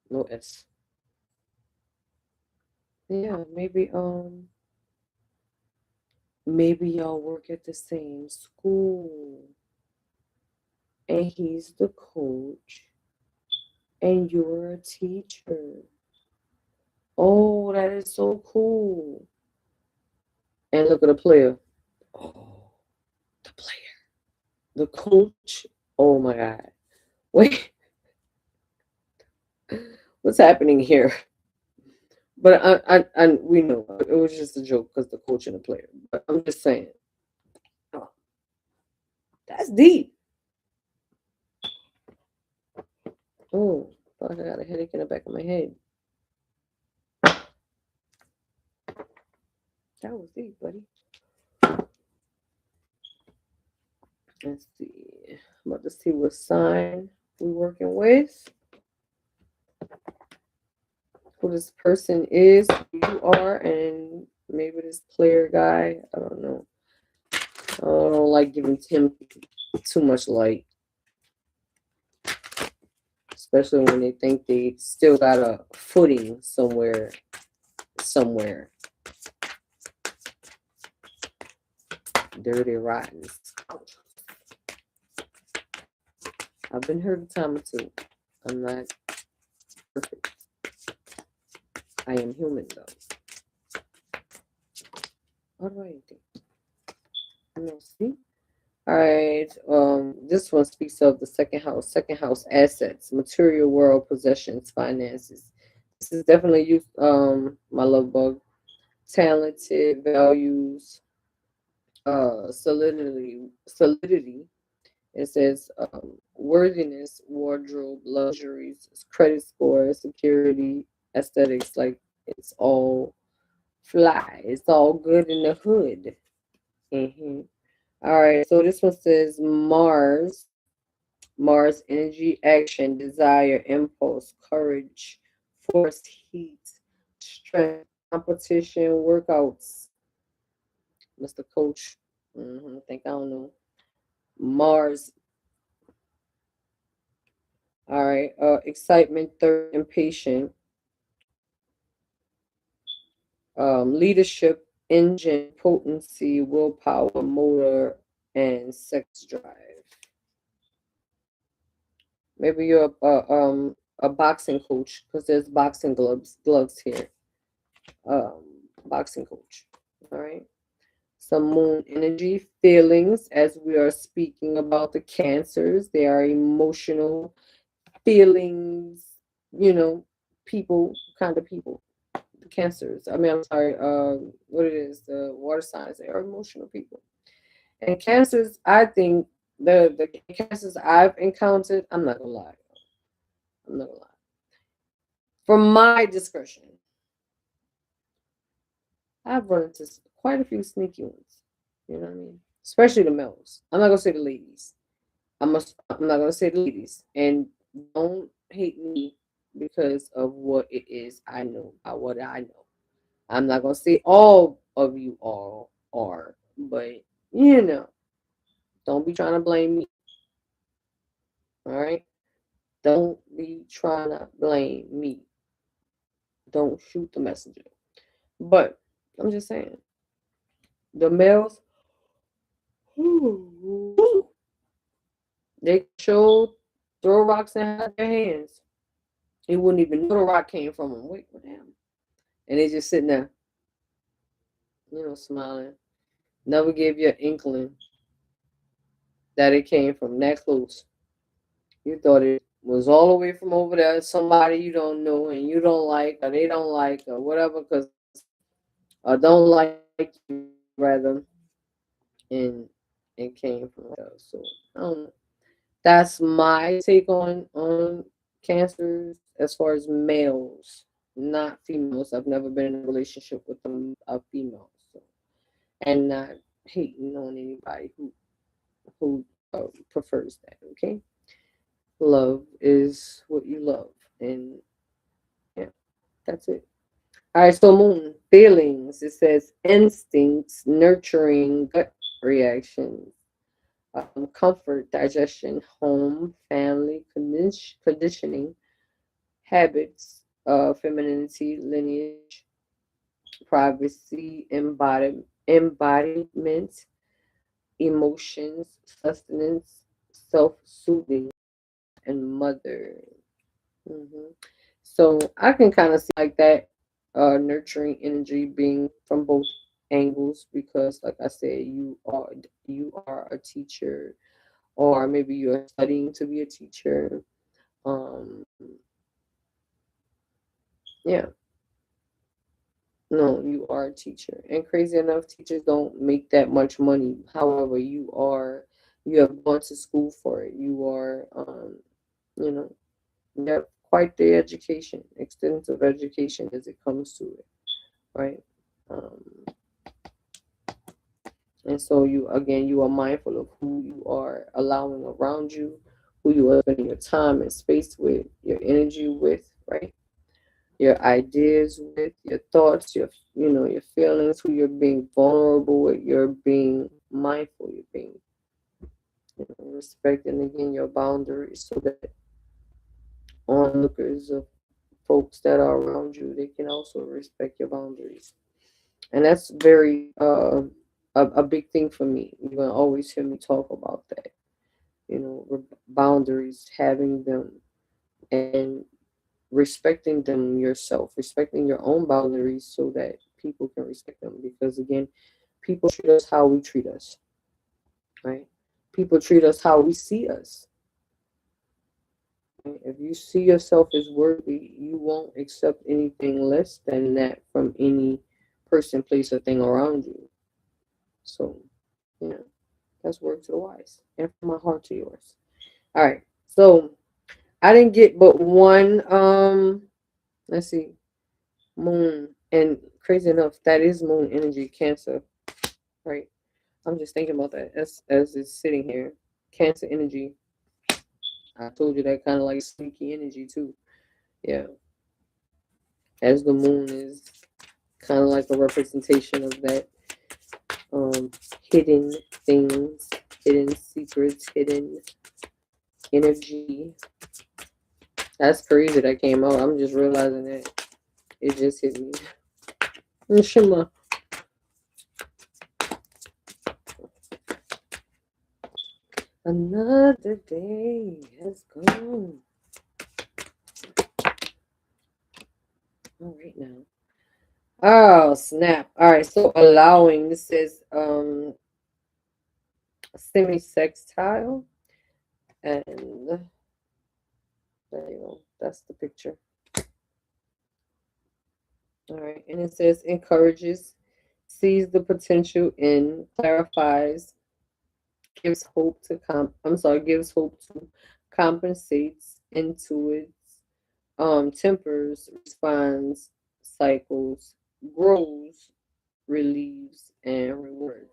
no S. Yeah, maybe y'all work at the same school and he's the coach and you're a teacher. Oh, that is so cool. And look at the player. Oh, the player. The coach. Oh my God. Wait, what's happening here? But we know it was just a joke because the coach and the player. But I'm just saying, oh, that's deep. Oh, I got a headache in the back of my head. That was deep, buddy. Let's see. I'm about to see what sign we're working with. Who this person is, who you are, and maybe this player guy. I don't know. I don't like giving him too much light, especially when they think they still got a footing somewhere. Somewhere. Dirty rottens. I've been hurt a time or two. I'm not perfect. I am human though. What do I think? Let's see. All right. This one speaks of the second house. Second house assets, material world, possessions, finances. This is definitely you. My love bug. Talented, values, solidity. It says worthiness, wardrobe, luxuries, credit score, security, aesthetics. Like it's all fly. It's all good in the hood. Hmm. All right. So this one says Mars. Mars energy, action, desire, impulse, courage, force, heat, strength, competition, workouts. Mr. Coach. I don't know. Mars. All right. Excitement, third, impatient. Leadership, engine, potency, willpower, motor, and sex drive. Maybe you're a boxing coach because there's boxing gloves here. Boxing coach. All right. Some moon energy, feelings, as we are speaking about the cancers. They are emotional feelings, you know, people, kind of people. The cancers. I mean, I'm sorry, what it is, the water signs, they are emotional people. And cancers, I think the cancers I've encountered, I'm not gonna lie. I'm not gonna lie. From my discretion, I've run into quite a few sneaky ones. You know what I mean? Especially the males. I'm not gonna say the ladies. I'm not gonna say the ladies. And don't hate me because of what it is I know, about what I know. I'm not gonna say all of you all are, but you know, don't be trying to blame me. All right? Don't be trying to blame me. Don't shoot the messenger. But I'm just saying, the males, they show throw rocks and hide their hands. He wouldn't even know the rock came from him. Wait, what happened? And they just sitting there, smiling. Never gave you an inkling that it came from that close. You thought it was all the way from over there, somebody you don't know and you don't like, or they don't like, or whatever, because or don't like you rather, and it came from there. So I don't know. That's my take on cancers as far as males, not females. I've never been in a relationship with a female, so, and not hating on anybody who prefers that. Okay, love is what you love, and yeah, that's it. All right, so moon feelings. It says instincts, nurturing gut reactions, comfort, digestion, home, family, conditioning, habits, femininity, lineage, privacy, embodiment, emotions, sustenance, self-soothing, and mother. hmm So I can kind of see like that nurturing energy being from both angles because, like I said, you are a teacher, or maybe you are studying to be a teacher. Um, yeah, no, you are a teacher, and crazy enough, teachers don't make that much money. However, you have gone to school for it. You are, you know, you have quite the education, extensive education as it comes to it, right? Um, and so you are mindful of who you are allowing around you, who you are spending your time and space with, your energy with, right? Your ideas with, your thoughts, your feelings, who you're being vulnerable with, you're being mindful, you're being respecting again your boundaries so that onlookers of folks that are around you, they can also respect your boundaries. And that's very a big thing for me. You're gonna always hear me talk about that. Boundaries, having them, and respecting them yourself, respecting your own boundaries so that people can respect them. Because again, people treat us how we treat us, right? People treat us how we see us. Right? If you see yourself as worthy, you won't accept anything less than that from any person, place, or thing around you. So, yeah, that's word to the wise, and from my heart to yours. All right, so I didn't get but one. Let's see, moon, and crazy enough, that is moon energy, Cancer, right? I'm just thinking about that as it's sitting here, Cancer energy. I told you that kind of like sneaky energy too. Yeah, as the moon is kind of like a representation of that, um, hidden things, hidden secrets, hidden energy. That's crazy that came out. I'm just realizing that it just hit me. Shima. Another day has gone. All right now. Oh snap! All right, so allowing. This says semi-sextile, and there you go. That's the picture. All right, and it says encourages, sees the potential in, clarifies, gives hope to gives hope to, compensates, intuits, tempers, responds, cycles, grows, relieves, and rewards.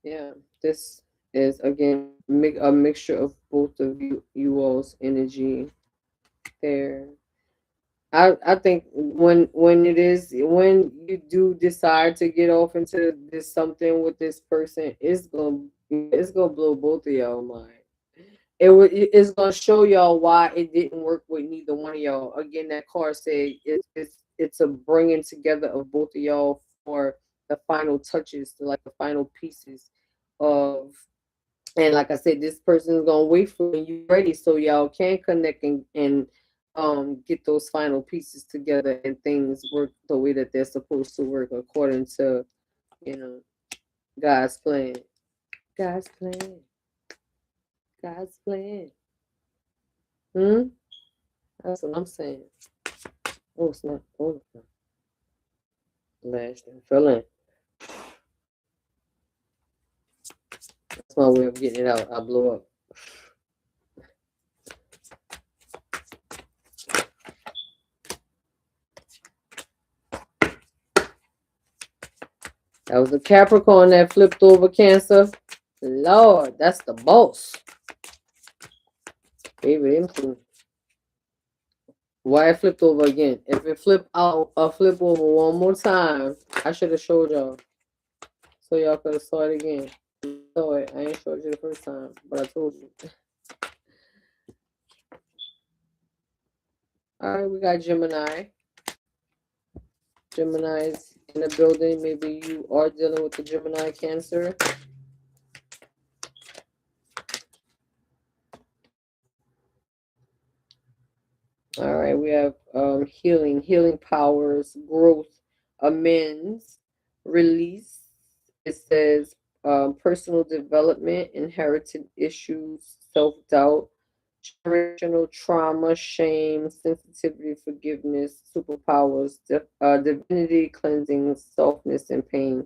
Yeah, this is again a mixture of both of you all's energy there. I think when you do decide to get off into this something with this person, it's gonna blow both of y'all mind. It's gonna show y'all why it didn't work with neither one of y'all. Again, that card said it's it's a bringing together of both of y'all for the final touches, like the final pieces of. And like I said, this person is gonna wait for when you ready, so y'all can connect and get those final pieces together and things work the way that they're supposed to work according to, you know, God's plan. God's plan. God's plan. Hmm. That's what I'm saying. Oh, it's not. Oh, lashed and fell in. That's my way of getting it out. I blow up. That was a Capricorn that flipped over Cancer. Lord, that's the boss. Baby, why it flipped over again? If it flip out or flip over one more time, I should have showed y'all. So y'all could have saw it again. Saw it. I ain't showed you the first time, but I told you. Alright, we got Gemini. Gemini's in the building. Maybe you are dealing with the Gemini Cancer. All right, we have healing powers, growth, amends, release. It says personal development, inherited issues, self-doubt, generational trauma, shame, sensitivity, forgiveness, superpowers, divinity, cleansing, softness, and pain.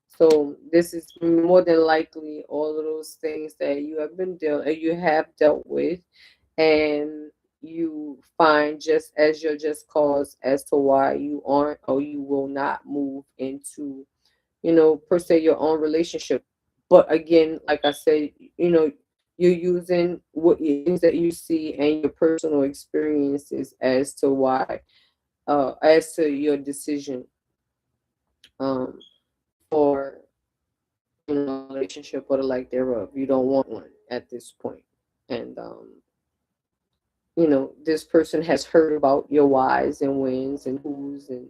So this is more than likely all of those things that you have dealt with, and you find just as your just cause as to why you aren't or you will not move into, per se your own relationship. But again, like I said, you're using things that you see and your personal experiences as to why, as to your decision, um, for relationship or the like thereof. You don't want one at this point, and this person has heard about your whys and wins and who's and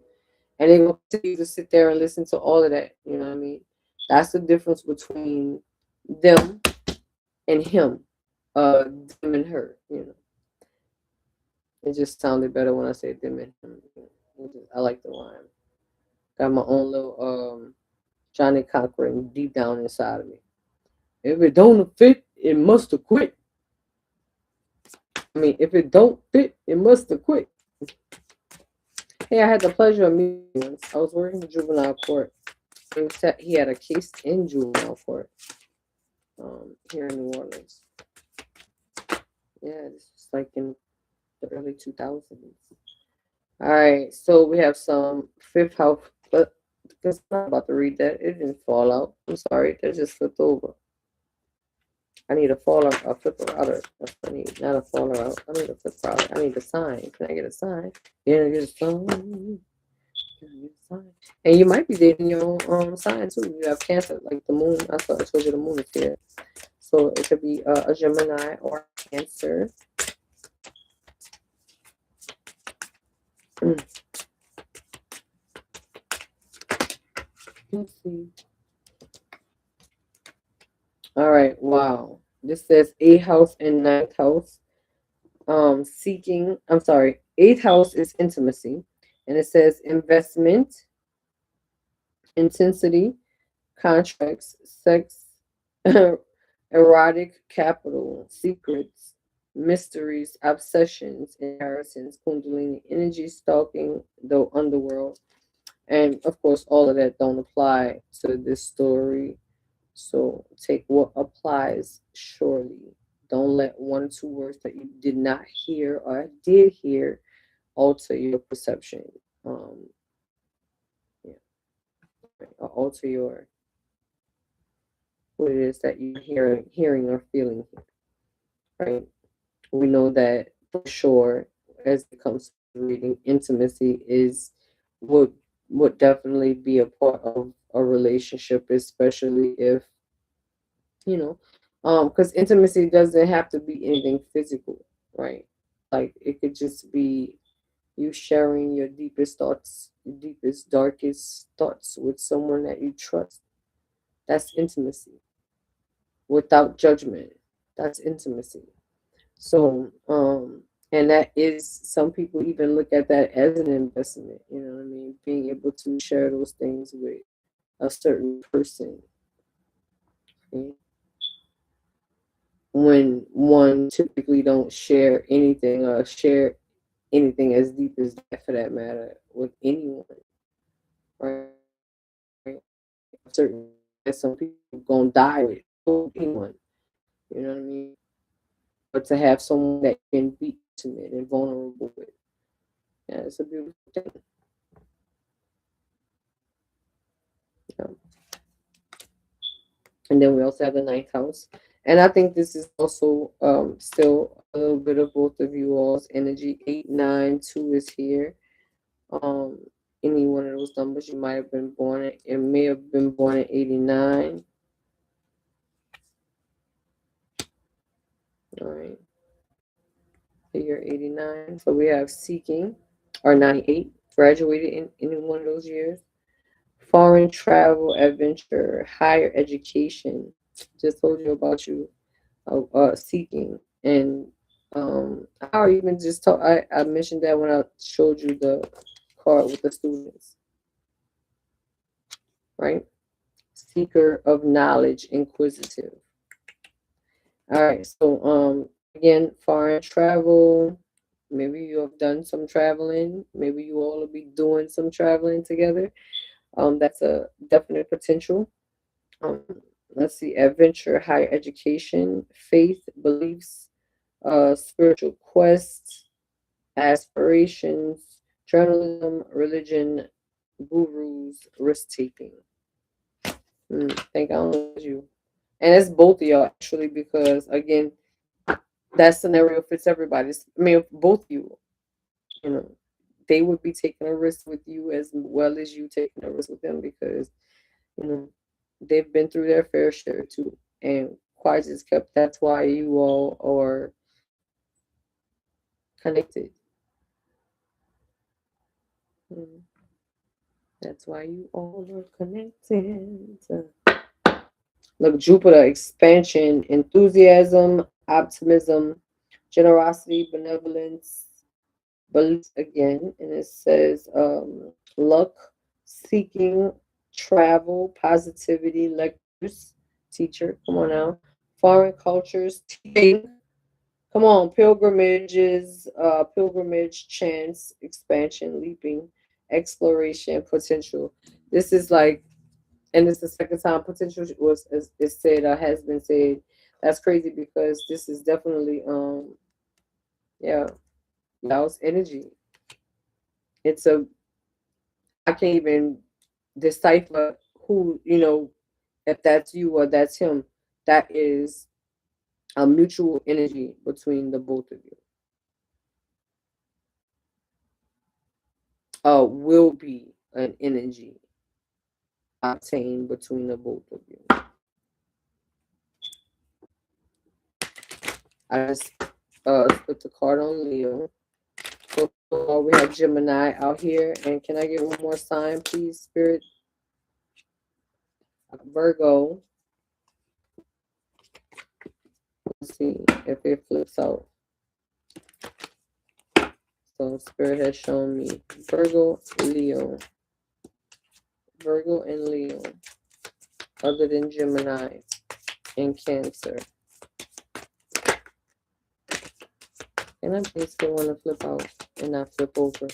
they're gonna continue to sit there and listen to all of that. You know what I mean? That's the difference between them and him, them and her. It just sounded better when I said them and him. I like the line. Got my own little Johnny Cochran deep down inside of me. If it don't fit, it must have quit. I mean, if it don't fit, it must have quit. Hey, I had the pleasure of meeting him once. I was working in juvenile court. He had a case in juvenile court here in New Orleans. Yeah, this was like in the early 2000s. All right, so we have some fifth house. But I'm not about to read that. It didn't fall out. I'm sorry. That just flipped over. I need a flipper router. That's what I need. Not a faller out. I need a flip router. I need a sign. Can I get a sign? Yeah, get a sign. And you might be dating your own sign too. You have Cancer, like the moon. I told you the moon is here. So it could be a Gemini or Cancer. Let's see. All right. Wow. This says 8th house and 9th house. I'm sorry. 8th house is intimacy, and it says investment, intensity, contracts, sex, erotic, capital, secrets, mysteries, obsessions, inheritance, kundalini energy, stalking, the underworld. And of course, all of that don't apply to this story. So take what applies surely. Don't let one or two words that you did not hear or did hear alter your perception. Yeah, or alter your what it is that you're hearing or feeling. Right? We know that for sure, as it comes to reading, intimacy is would definitely be a part of a relationship, especially if because intimacy doesn't have to be anything physical, right? Like it could just be, You sharing your deepest thoughts, your deepest, darkest thoughts with someone that you trust. That's intimacy without judgment. That's intimacy. So, and that is, some people even look at that as an investment, you know what I mean? Being able to share those things with a certain person. Okay? When one typically don't share anything or share anything as deep as that for that matter with anyone, right? Certain, some people gonna die with anyone, you know what I mean? But to have someone that can be intimate and vulnerable with, yeah, it's a beautiful thing. Yeah. And then we also have the ninth house. And I think this is also still a little bit of both of you all's energy. 8, 9, 2 is here. Um, any one of those numbers you might have been born in. It may have been born in 89. All right. The year 89. So we have seeking, or 98, graduated in any one of those years. Foreign travel, adventure, higher education. Just told you about you seeking. And I even just talk. I mentioned that when I showed you the card with the students, right? Seeker of knowledge, inquisitive. All right. So again, foreign travel. Maybe you have done some traveling. Maybe you all will be doing some traveling together. That's a definite potential. Um, let's see, adventure, higher education, faith, beliefs, spiritual quests, aspirations, journalism, religion, gurus, risk taking. Think I don't know you. And it's both of y'all actually, because again, that scenario fits everybody. I mean, both of you, you know, they would be taking a risk with you as well as you taking a risk with them, because you know they've been through their fair share too. And quiet is kept. That's why you all are connected. Mm, That's why you all are connected. Look, Jupiter, expansion, enthusiasm, optimism, generosity, benevolence, beliefs again. And it says luck, seeking, travel, positivity, lectures, teacher, come on now, foreign cultures, teaching, come on, pilgrimages, pilgrimage, chance, expansion, leaping, exploration, potential. This is like, and it's the second time potential was is said or has been said. That's crazy, because this is definitely yeah, Laos energy. It's a, I can't even decipher who, if that's you or that's him. That is a mutual energy between the both of you. Will be an energy obtained between the both of you. I just put the card on Leo. So we have Gemini out here. And can I get one more sign, please, Spirit? Virgo. Let's see if it flips out. So Spirit has shown me Virgo, Leo. Virgo and Leo. Other than Gemini and Cancer. And I basically want to flip out and not flip over.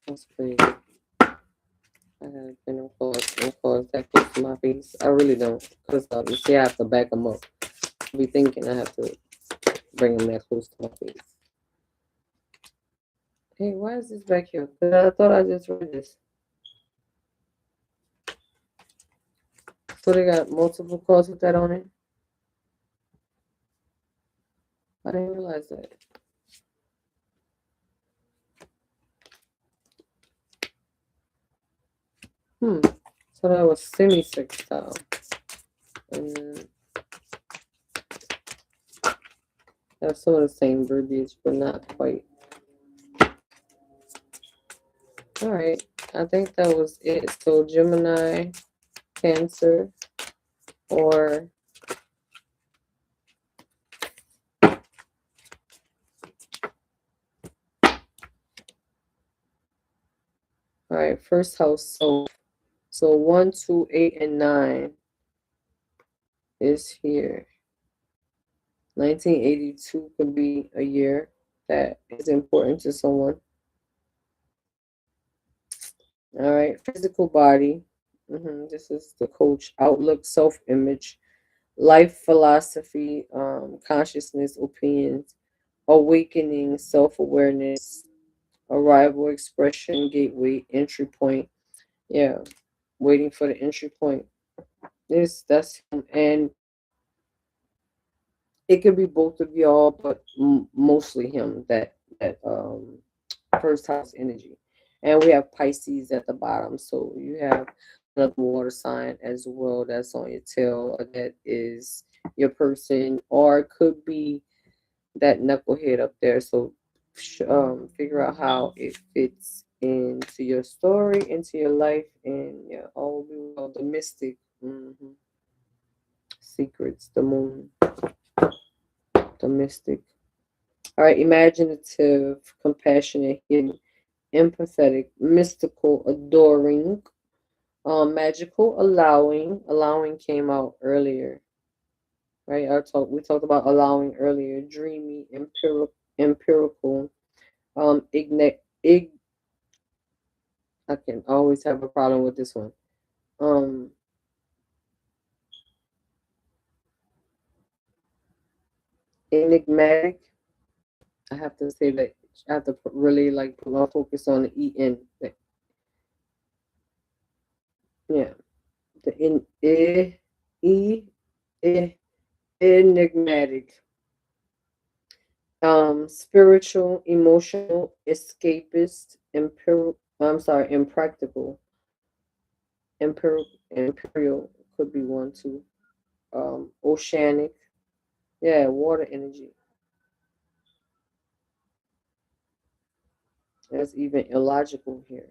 That's crazy. I have been in cause that close to my face. I really don't. Because you see, I have to back them up. I be thinking I have to bring them that close to my face. Hey, why is this back here? Because I thought I just read this. So they got multiple cards with that on it? I didn't realize that. So that was semi-sextile. And then have some of the same verbiage, but not quite. All right. I think that was it. So Gemini, Cancer, or all right, first house. So 1, 2, 8, and 9 is here. 1982 could be a year that is important to someone. All right, physical body. This is the coach. Outlook, self-image, life philosophy, consciousness, opinions, awakening, self-awareness, arrival, expression, gateway, entry point. Yeah, waiting for the entry point. That's him, and it could be both of y'all, but mostly him. That first house energy, and we have Pisces at the bottom. So you have another water sign as well that's on your tail. That is your person, or it could be that knucklehead up there. So figure out how it fits into your story, into your life, and yeah, all will be well. The mystic, secrets, the moon, the mystic. All right, imaginative, compassionate, hidden, empathetic, mystical, adoring, magical, allowing. Allowing came out earlier, right? We talked about allowing earlier. Dreamy, empirical, ignite. I can always have a problem with this one. Um, Enigmatic. I have to say that I have to really like put my focus on the en. Yeah, the e e enigmatic. Spiritual, emotional, escapist, impractical, imperial could be one too. Oceanic, yeah, water energy. That's even illogical here.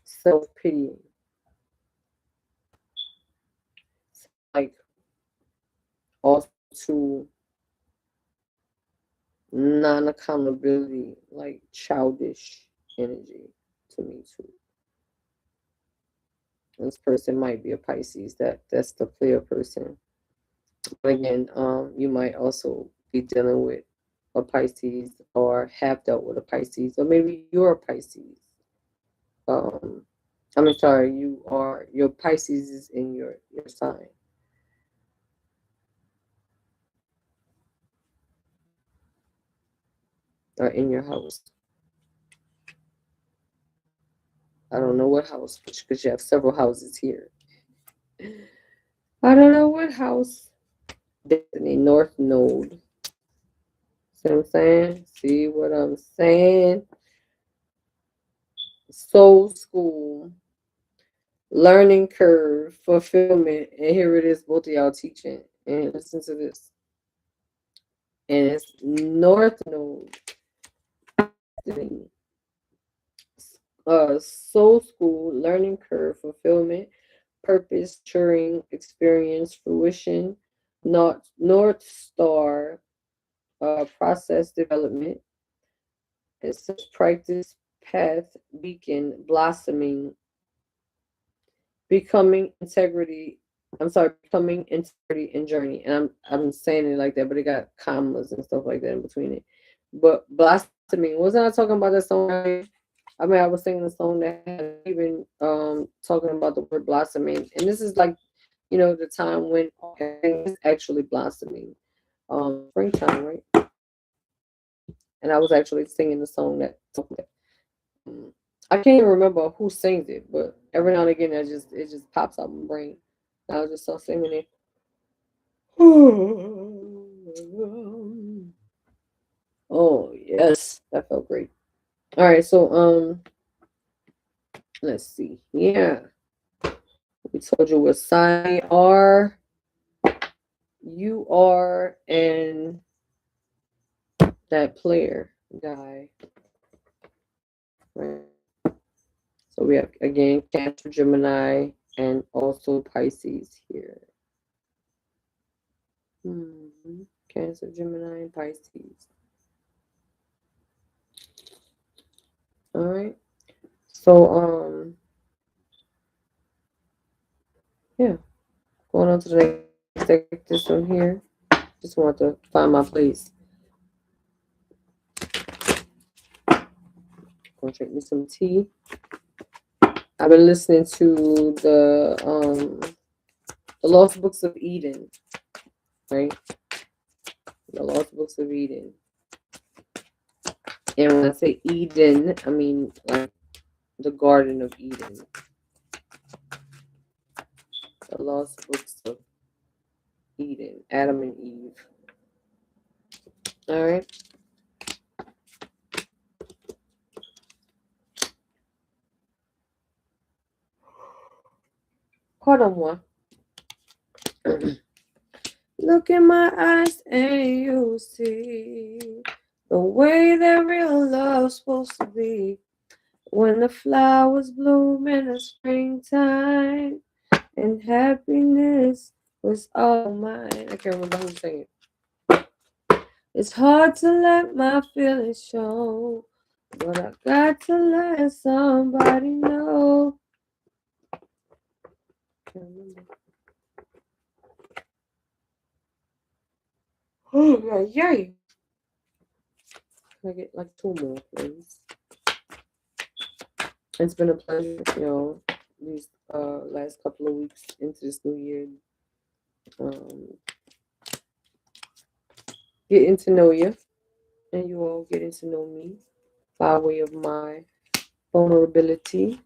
Self pitying, like also non accountability, like childish energy to me too. This person might be a Pisces. That's the clear person. But again, you might also be dealing with a Pisces or have dealt with a Pisces, or maybe you're a Pisces. Um, I'm sorry, your Pisces is in your sign or in your house. I don't know what house, because you have several houses here. I don't know what house. Destiny North Node. See what I'm saying? See what I'm saying? Soul School, Learning Curve, Fulfillment, and here it is, both of y'all teaching. And listen to this. And it's North Node. Soul School, Learning Curve, Fulfillment, Purpose, Turing, Experience, Fruition, North Star, Process Development. It says Practice, Path, Beacon, Blossoming, Becoming Integrity. Becoming Integrity and Journey. And I'm saying it like that, but it got commas and stuff like that in between it. But Blossoming, wasn't I talking about that song? I mean, I was singing a song that had even talking about the word blossoming, and this is like, the time when everything is actually blossoming, springtime, right? And I was actually singing the song that I can't even remember who sings it, but every now and again, it just pops out my brain. And I was just so singing it. Oh yes, that felt great. All right, so Let's see. Yeah. We told you what sign you are. You are and that player guy. Right. So we have again Cancer, Gemini, and also Pisces here. Cancer, Gemini, and Pisces. All right. So yeah, going on to the next deck. This one here. Just want to find my place. Gonna drink me some tea. I've been listening to the Lost Books of Eden, right? The Lost Books of Eden. And when I say Eden, I mean like the Garden of Eden. The Lost Books of Eden, Adam and Eve. All right. Hold on one. Look in my eyes and you'll see the way that real love's supposed to be. When the flowers bloom in the springtime and happiness was all mine. I can't remember who's singing. It's hard to let my feelings show, but I got to let somebody know. Can't remember. Oh, yay. Can I get like 2 more, please? It's been a pleasure, these last couple of weeks into this new year. Getting to know you, and you all getting to know me by way of my vulnerability.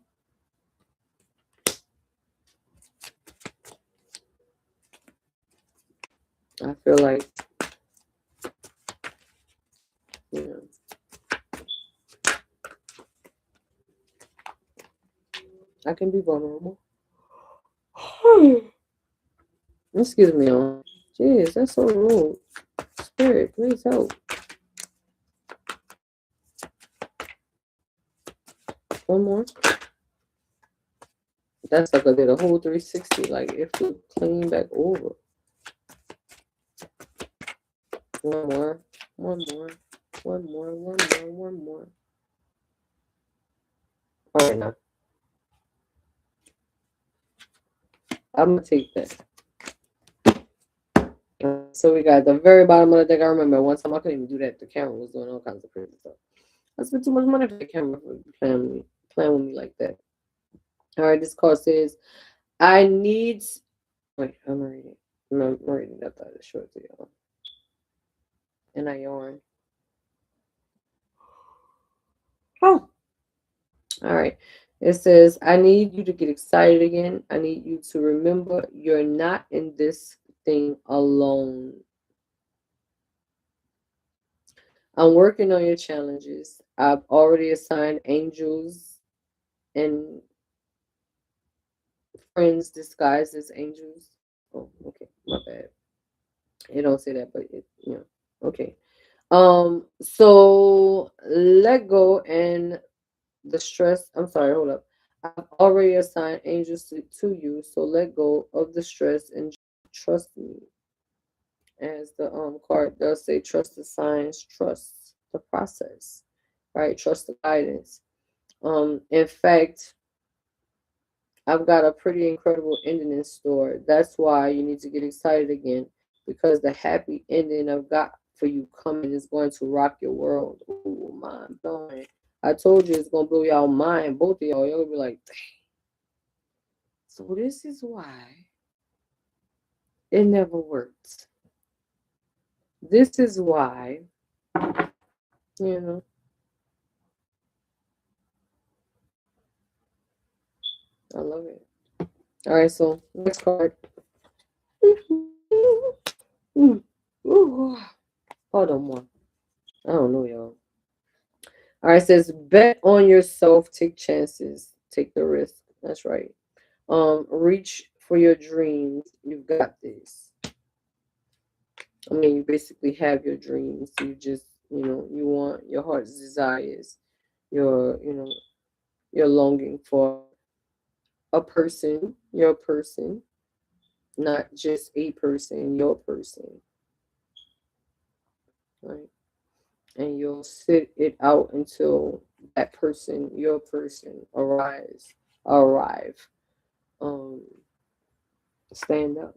I feel like, I can be vulnerable. Excuse me, y'all. Jeez, that's so rude. Spirit, please help. One more. That's like I did a whole 360. Like it flipped clean back over. One more. One more. One more. One more. One more. All right, now. I'm gonna take that. So we got the very bottom of the deck. I remember one time I couldn't even do that. The camera was doing all kinds of crazy stuff. I spent too much money for the camera for playing with me like that. All right, this card says, I need. Wait, I'm reading. I'm reading that. I thought it short to y'all. And I yarn. Oh. All right. It says, I need you to get excited again. I need you to remember you're not in this thing alone. I'm working on your challenges. I've already assigned angels and friends disguised as angels. Oh, okay, my bad. It don't say that, but okay. So let go and the stress. I'm sorry, hold up. I've already assigned angels to you, so let go of the stress and trust me. As the card does say, trust the signs, trust the process, right? Trust the guidance. In fact, I've got a pretty incredible ending in store. That's why you need to get excited again, because the happy ending I've got for you coming is going to rock your world. Oh, mind blowing. I told you it's going to blow y'all mind, both of y'all. Y'all be like, dang. So this is why it never worked. This is why, you know. I love it. All right, so next card. Hold on one. I don't know, y'all. All right, it says bet on yourself, take chances. Take the risk. That's right. Reach for your dreams. You've got this. I mean, you basically have your dreams. You just, you want your heart's desires. You're longing for a person. You're a person, not just a person. You're a person, right? And you'll sit it out until that person, your person, arrive. Um, stand up.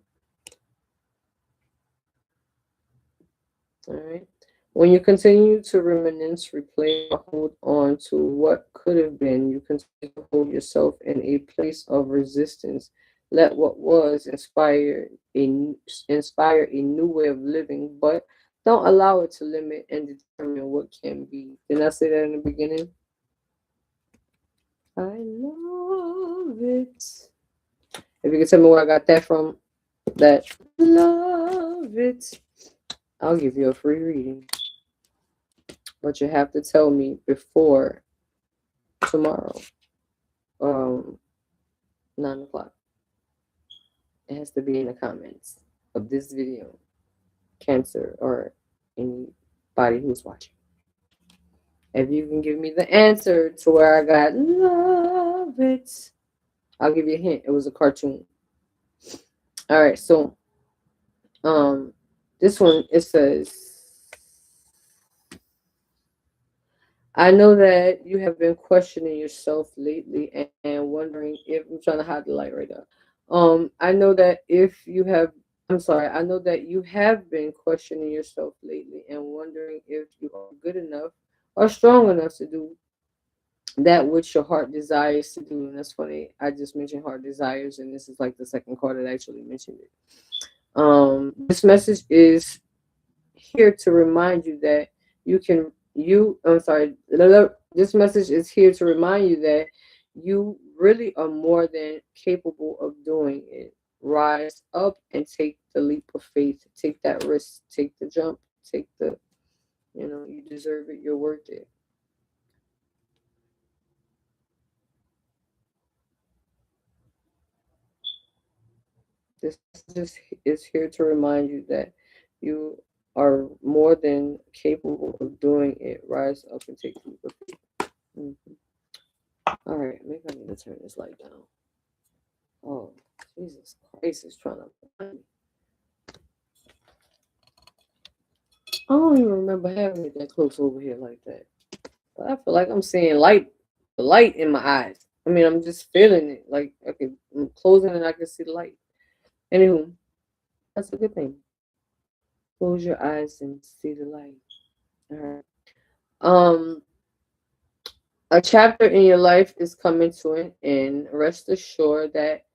All right. When you continue to reminisce, replay, or hold on to what could have been, you continue to hold yourself in a place of resistance. Let what was inspire a new way of living, but don't allow it to limit and determine what can be. Didn't I say that in the beginning? I love it. If you can tell me where I got that from, that love it, I'll give you a free reading. But you have to tell me before tomorrow, 9 o'clock. It has to be in the comments of this video, Cancer, or anybody who's watching. If you can give me the answer to where I got love it, I'll give you a hint. It was a cartoon. All right, so this one, it says, I know that you have been questioning yourself lately and wondering if I'm trying to hide the light right now. I know that if you have I'm sorry, I know that you have been questioning yourself lately and wondering if you are good enough or strong enough to do that which your heart desires to do. And that's funny. I just mentioned heart desires, and this is like the second card that actually mentioned it. This message is here to remind you that this message is here to remind you that you really are more than capable of doing it. Rise up and take the leap of faith. Take that risk. Take the jump. You deserve it. You're worth it. This is here to remind you that you are more than capable of doing it. Rise up and take the leap of faith. Mhm. All right, maybe I need to turn this light down. Oh, Jesus Christ is trying to find me. I don't even remember having it that close over here like that. But I feel like I'm seeing the light in my eyes. I mean, I'm just feeling it. Like I'm closing and I can see the light. Anywho, that's a good thing. Close your eyes and see the light. All right. Um, a chapter in your life is coming to an end. Rest assured that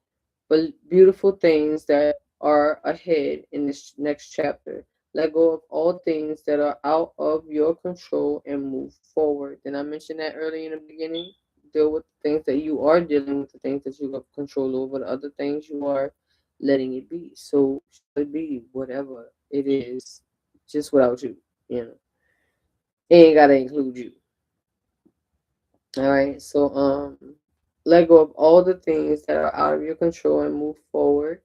beautiful things that are ahead in this next chapter. Let go of all things that are out of your control and move forward. Did I mention that early in the beginning? Deal with the things that you are dealing with, the things that you have control over, the other things you are letting it be. So should be whatever it is, just without you. You know, it ain't gotta include you. All right. So let go of all the things that are out of your control and move forward.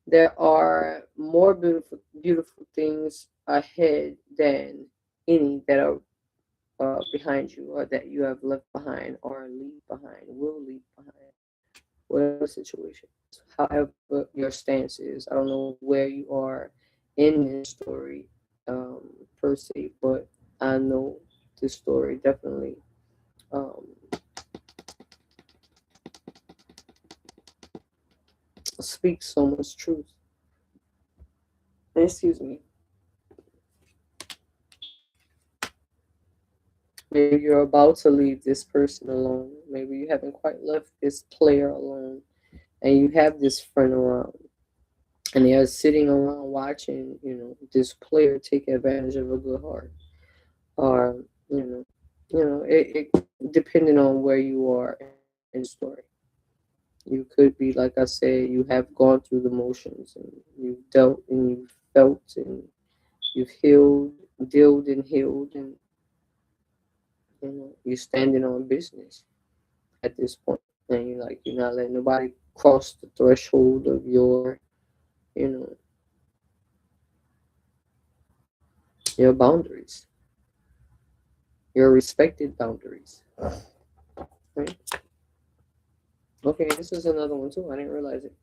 There are more beautiful things ahead than any that are behind you or that you have left behind or will leave behind, whatever situation. However, your stance is. I don't know where you are in this story per se, but I know this story definitely um, speaks so much truth. Excuse me. Maybe you're about to leave this person alone. Maybe you haven't quite left this player alone. And you have this friend around. And they are sitting around watching, this player take advantage of a good heart. Or, it depending on where you are in the story. You could be, like I said, you have gone through the motions and you've dealt and you've felt and you've healed, dealt and healed, and you're standing on business at this point. and you're not letting nobody cross the threshold of your, you know, your boundaries, your respected boundaries. Right? Okay, this is another one too. I didn't realize it.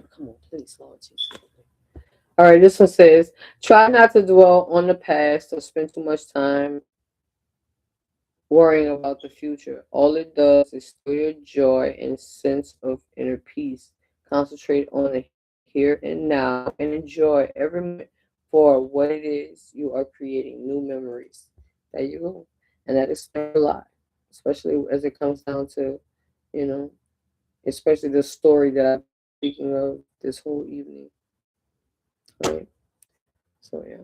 Oh, come on, please, Lord Jesus. All right, this one says, try not to dwell on the past or spend too much time worrying about the future. All it does is steal your joy and sense of inner peace. Concentrate on the here and now and enjoy every moment for what it is you are creating, new memories. There you go. And that explains a lot, especially as it comes down to, you know, especially the story that I've been speaking of this whole evening. Right? So, yeah.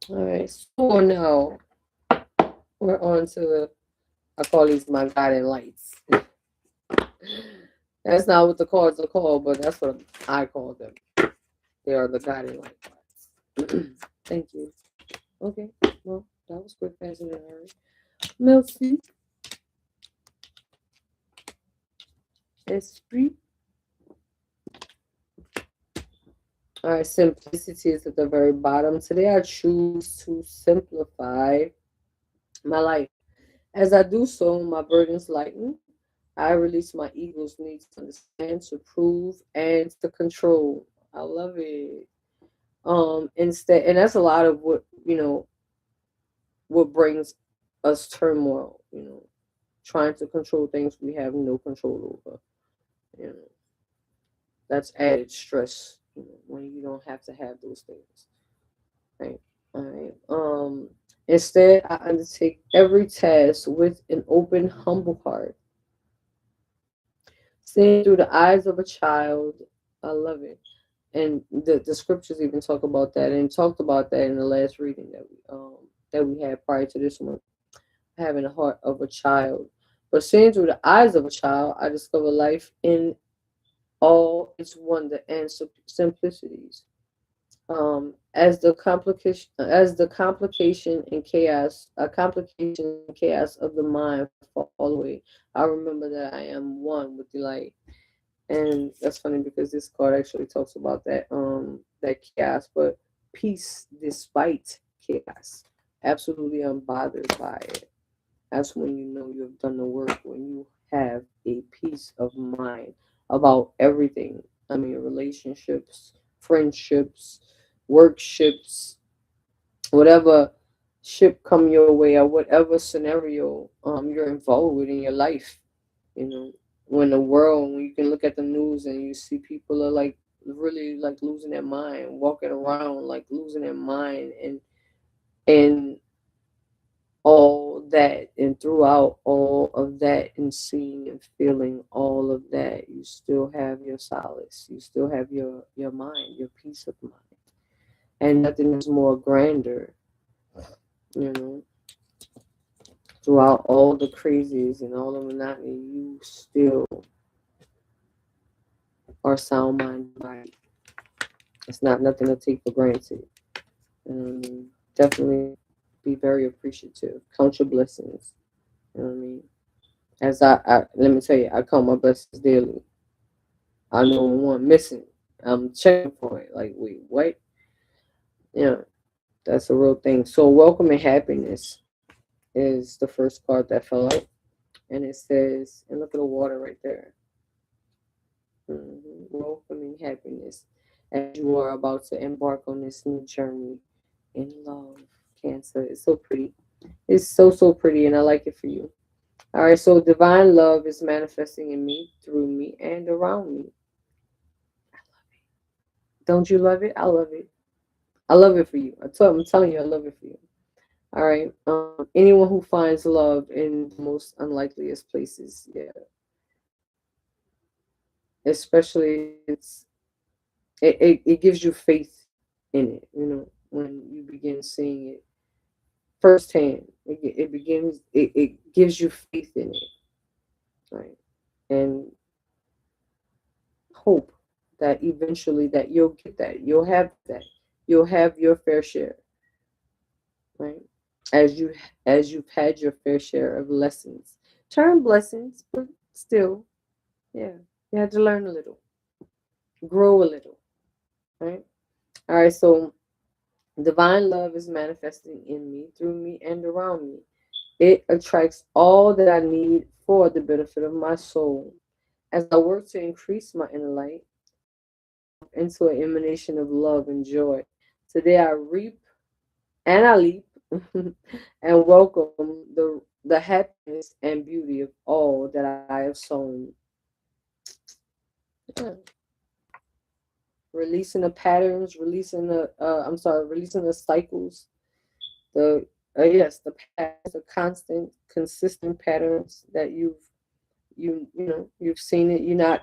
All right. So now we're on to I call these my guiding lights. That's not what the cards are called, but that's what I call them. They are the guiding light cards. Thank you. Okay. Well, that was quick, fast, and in a hurry. Merci. Esprit. All right. Simplicity is at the very bottom. Today I choose to simplify my life. As I do so, my burdens lighten. I release my ego's need to understand, to prove, and to control. I love it. Instead, and that's a lot of what what brings us turmoil. Trying to control things we have no control over. You know, that's added stress. When you don't have to have those things, right? All right. Instead, I undertake every task with an open, humble heart. Seeing through the eyes of a child, I love it. And the scriptures even talk about that, and talked about that in the last reading that we had prior to this one. Having the heart of a child, but seeing through the eyes of a child, I discover life in all its wonder and simplicities. As the complication and chaos, a complication and chaos of the mind fall away. I remember that I am one with the light. And that's funny because this card actually talks about that chaos, but peace despite chaos. Absolutely unbothered by it. That's when you know you have done the work, when you have a peace of mind about everything. I mean, relationships, friendships, workships, whatever ship come your way or whatever scenario you're involved with in your life. You know, when you can look at the news and you see people are like really like losing their mind, walking around like losing their mind, and all that, and throughout all of that, and seeing and feeling all of that, you still have your solace, you still have your mind, your peace of mind, and nothing is more grander, you know. Throughout all the crazies and all the monotony, you still are sound mind body. It's not nothing to take for granted. Definitely be very appreciative, count your blessings. You know what I mean? As I let me tell you, I count my blessings daily. I know one missing. I'm checking for it. Like, wait, what? Yeah, that's a real thing. So, welcome and happiness is the first card that fell out, and it says, and look at the water right there. Welcome and happiness as you are about to embark on this new journey in love. Cancer. It's so pretty. It's so pretty, and I like it for you. All right, so divine love is manifesting in me, through me, and around me. Don't you love it? I love it. I love it for you. I'm telling you, I love it for you. All right. Anyone who finds love in the most unlikeliest places, yeah, especially it gives you faith in it. When you begin seeing it firsthand, it gives you faith in it, right? hope that eventually that you'll get that. You'll have that. You'll have your fair share, right? As you've had your fair share of lessons. Term blessings, but still, yeah. You had to learn a little, grow a little, right? All right, so divine love is manifesting in me, through me, and around me. It attracts all that I need for the benefit of my soul. As I work to increase my inner light into an emanation of love and joy. Today I reap and I leap and welcome the happiness and beauty of all that I have sown. Yeah. Releasing the patterns, releasing the cycles, the yes, the patterns, the constant, consistent patterns that you've seen it. You're not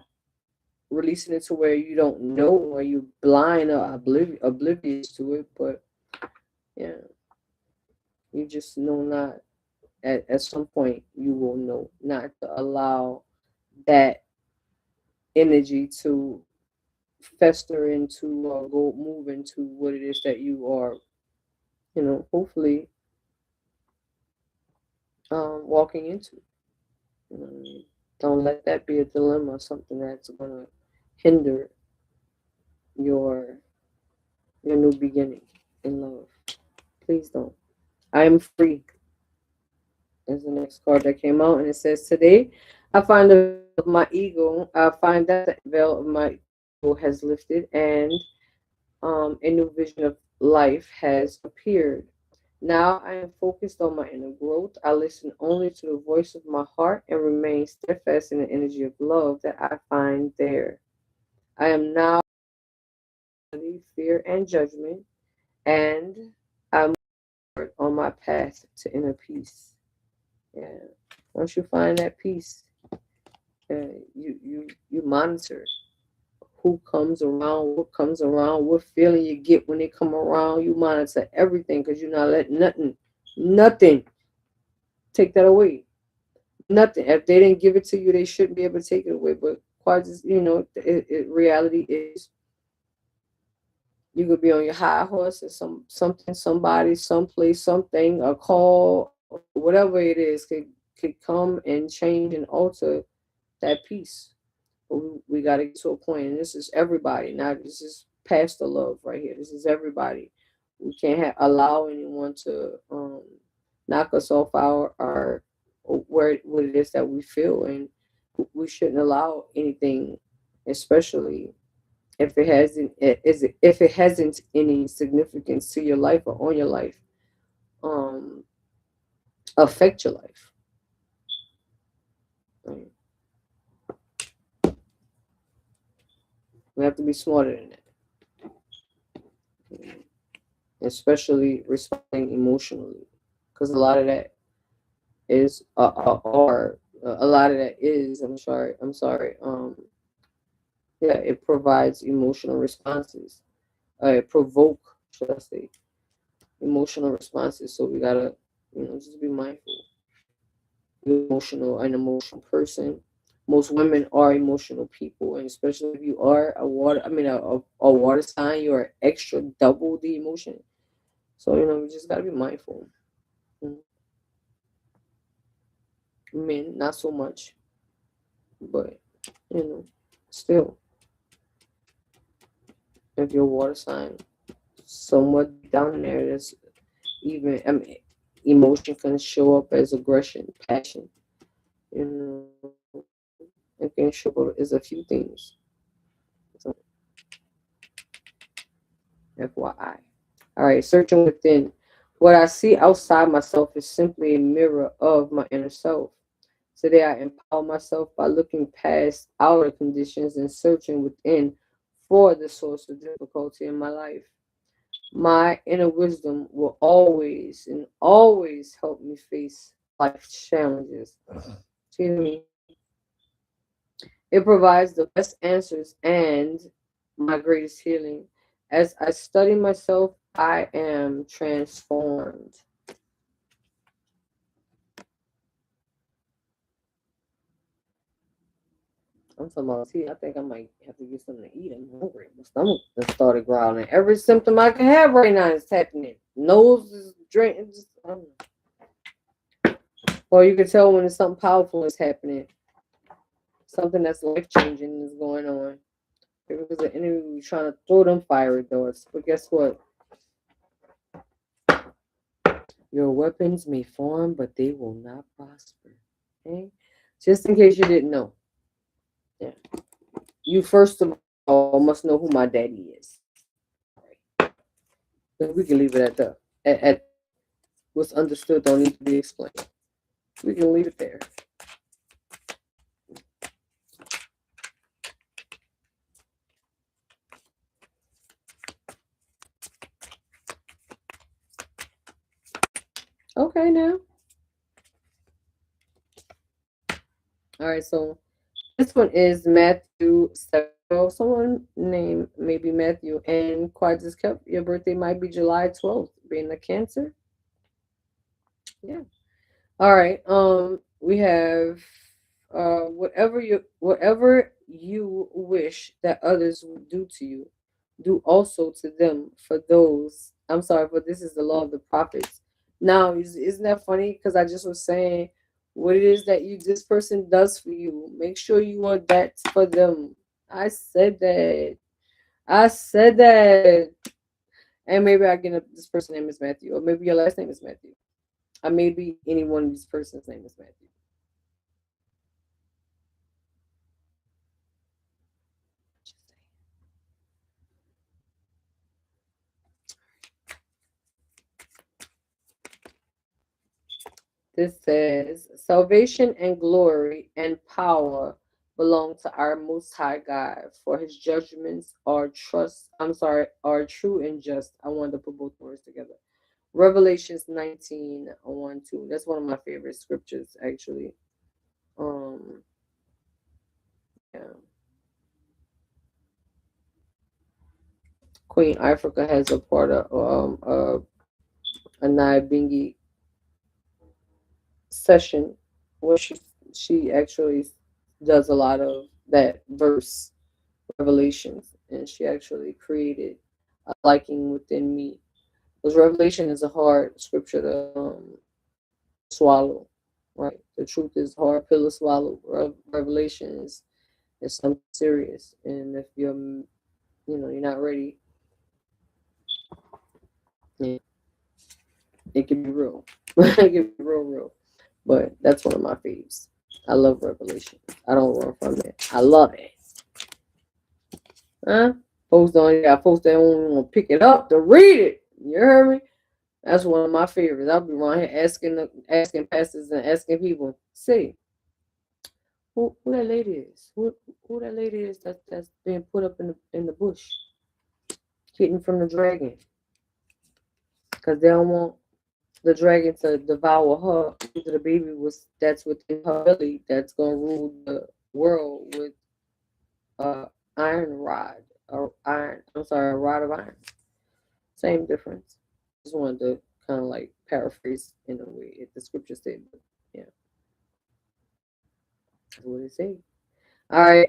releasing it to where you don't know or you're blind or oblivious to it, but yeah, you just know not at some point you will know not to allow that energy to fester into or go move into what it is that you are, hopefully walking into. You know what I mean? Don't let that be a dilemma, something that's gonna hinder your your new beginning in love. Please don't. I am free is the next card that came out, and it says, "Today, I find the veil of my ego. I find that the veil of my ego has lifted, and a new vision of life has appeared. Now I am focused on my inner growth. I listen only to the voice of my heart and remain steadfast in the energy of love that I find there. I am now fear and judgment, and I move forward on my path to inner peace." Yeah. Once you find that peace, you monitor who comes around, what comes around, what feeling you get when they come around. You monitor everything because you're not letting nothing take that away. Nothing. If they didn't give it to you, they shouldn't be able to take it away. But quite just, reality is you could be on your high horse and something, somebody, someplace, something, a call, whatever it is, could come and change and alter that peace. But we got to get to a point, and this is everybody. Now, this is pastor love right here. This is everybody. We can't allow anyone to knock us off our where what it is that we feel, and we shouldn't allow anything, especially if it hasn't any significance to your life or on your life, um, affect your life. Right? We have to be smarter than that, especially responding emotionally, because a lot of that is or a lot of that is I'm sorry yeah, it provides emotional responses. It provoke, should I say, emotional responses. So we gotta, just be mindful. You're an emotional person. Most women are emotional people, and especially if you are a water sign, you're extra double the emotion. So we just gotta be mindful. Mm. Men, not so much, but still, if you're a water sign, somewhat down in there, that's even. I mean, emotion can show up as aggression, passion. You know, it can show up as a few things. So, FYI. All right, searching within. What I see outside myself is simply a mirror of my inner self. Today, I empower myself by looking past outer conditions and searching within for the source of difficulty in my life. My inner wisdom will always and always help me face life's challenges. Excuse me. It provides the best answers and my greatest healing. As I study myself, I am transformed. I'm talking about tea. I think I might have to get something to eat. I'm hungry. My stomach just started growling. Every symptom I can have right now is happening. Nose is draining. Or you can tell when it's something powerful is happening. Something that's life changing is going on. Because the enemy was trying to throw them fiery darts. But guess what? Your weapons may form, but they will not prosper. Okay? Just in case you didn't know. Yeah. You first of all must know who my daddy is. Right. Then we can leave it at that. At what's understood don't need to be explained. We can leave it there. Okay, now. All right, so this one is Matthew 7. Someone named maybe Matthew and Quadras Cup. Your birthday might be July 12th, being a Cancer. Yeah. All right. We have whatever you wish that others would do to you, do also to them for those. I'm sorry, but this is the law of the prophets. Now, isn't that funny? Because I just was saying what it is that you this person does for you. Make sure you want that for them. I said that. I said that. And maybe I get this person's name is Matthew, or maybe your last name is Matthew. Or maybe any one of these person's name is Matthew. This says, salvation and glory and power belong to our Most High God, for His judgments are are true and just. I wanted to put both words together. Revelations 19, 1, 2. That's one of my favorite scriptures, actually. Um, yeah. Queen Africa has a part of a Nyabingi session where she actually does a lot of that verse revelations, and she actually created a liking within me because revelation is a hard scripture to swallow, right? The truth is hard pill to swallow. Revelation is something serious, and if you're not ready, yeah, it can be real. It can be real. But that's one of my faves. I love Revelation. I don't run from it. I love it. Huh? Folks that don't want to pick it up to read it. You heard me? That's one of my favorites. I'll be around here asking pastors and asking people, see, who that lady is? Who that lady is that's being put up in the bush, hidden from the dragon, because they don't want the dragon to devour her. The baby that's within her belly that's gonna rule the world with uh iron rod or iron. I'm sorry, a rod of iron. Same difference. Just wanted to kind of like paraphrase in a way if the scripture said, but yeah, that's what it says. All right,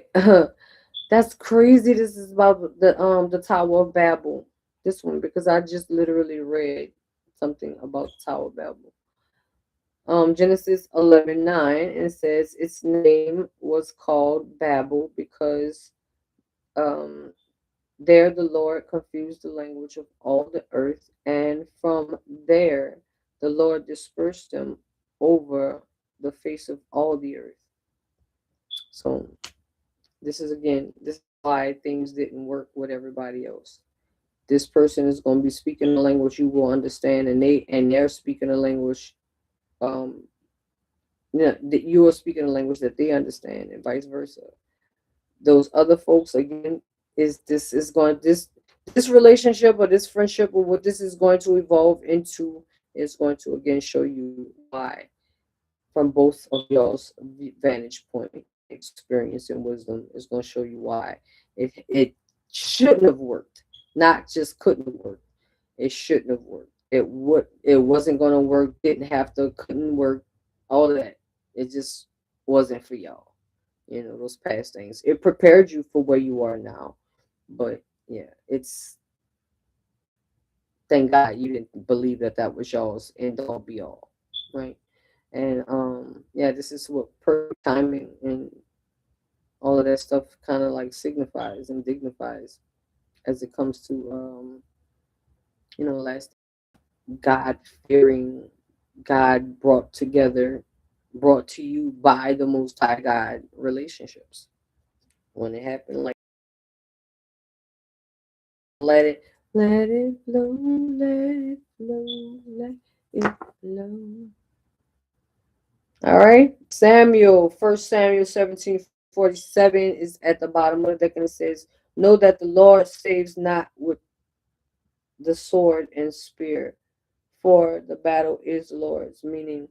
that's crazy. This is about the Tower of Babel. This one because I just literally read something about the Tower of Babel. Genesis 11:9, and it says its name was called Babel because um, there the Lord confused the language of all the earth, and from there the Lord dispersed them over the face of all the earth. So this is why things didn't work with everybody else. This person is going to be speaking a language you will understand, and they're speaking a language um that you are speaking a language that they understand, and vice versa. Those other folks again this relationship or this friendship or what this is going to evolve into is going to again show you why from both of y'all's vantage point experience and wisdom is going to show you why it shouldn't have worked, not just couldn't have worked. It shouldn't have worked. It wasn't going to work, didn't have to, couldn't work, all of that. It just wasn't for y'all. those past things. It prepared you for where you are now. But yeah, it's thank God you didn't believe that that was y'all's end all be all, right? And yeah, this is what perfect timing and all of that stuff kind of like signifies and dignifies as it comes to last God fearing, God brought to you by the Most High God relationships. When it happened, like let it, let it flow, let it flow, let it flow. All right, Samuel, 1 Samuel 17:47 is at the bottom of the deck, and it says, "Know that the Lord saves not with the sword and spear, for the battle is the Lord's." Meaning,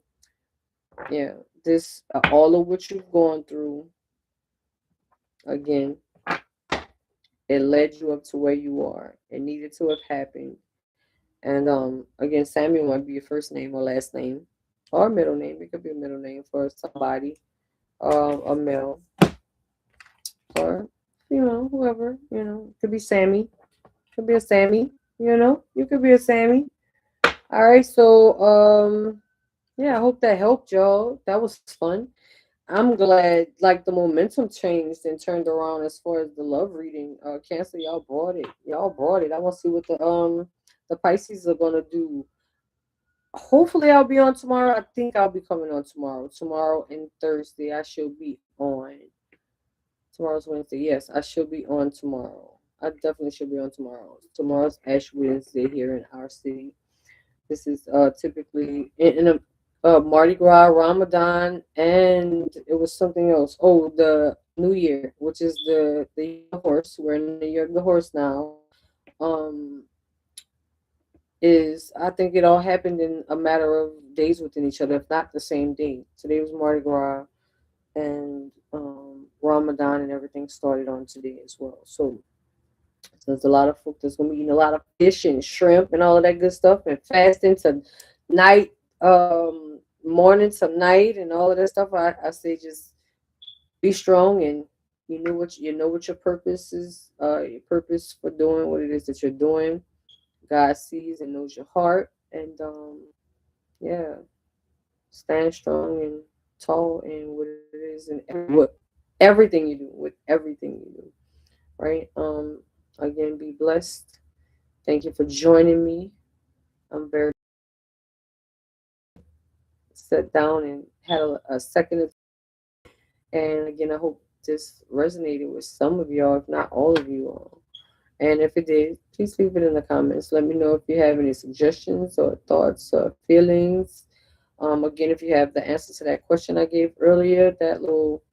yeah, this all of what you've gone through, again, it led you up to where you are. It needed to have happened. And again, Samuel might be your first name or last name or middle name. It could be a middle name for somebody, a male, or whoever. It could be Sammy. Could be a Sammy. You could be a Sammy. All right. So yeah, I hope that helped y'all. That was fun. I'm glad like the momentum changed and turned around as far as the love reading. Cancer, y'all brought it. Y'all brought it. I want to see what the Pisces are gonna do. Hopefully I'll be on tomorrow. I think I'll be coming on tomorrow. Tomorrow and Thursday I should be on. Tomorrow's Wednesday. Yes, I should be on tomorrow. I definitely should be on tomorrow. Tomorrow's Ash Wednesday here in our city. This is typically in a Mardi Gras, Ramadan, and it was something else. Oh, the New Year, which is the year of the horse. We're in the year of the horse now. Um, is I think it all happened in a matter of days within each other, if not the same day. Today was Mardi Gras, and Ramadan and everything started on today as well. So there's a lot of folk that's gonna be eating a lot of fish and shrimp and all of that good stuff, and fasting to night, morning to night, and all of that stuff. I say just be strong, and you know what your purpose is. Your purpose for doing what it is that you're doing. God sees and knows your heart, and yeah, stand strong and tall in what it is and what everything you do with everything you do. Right. Again, be blessed. Thank you for joining me. I'm very sat down and had a second. And again, I hope this resonated with some of y'all, if not all of you all. And if it did, please leave it in the comments. Let me know if you have any suggestions or thoughts or feelings. Again, if you have the answer to that question I gave earlier, that little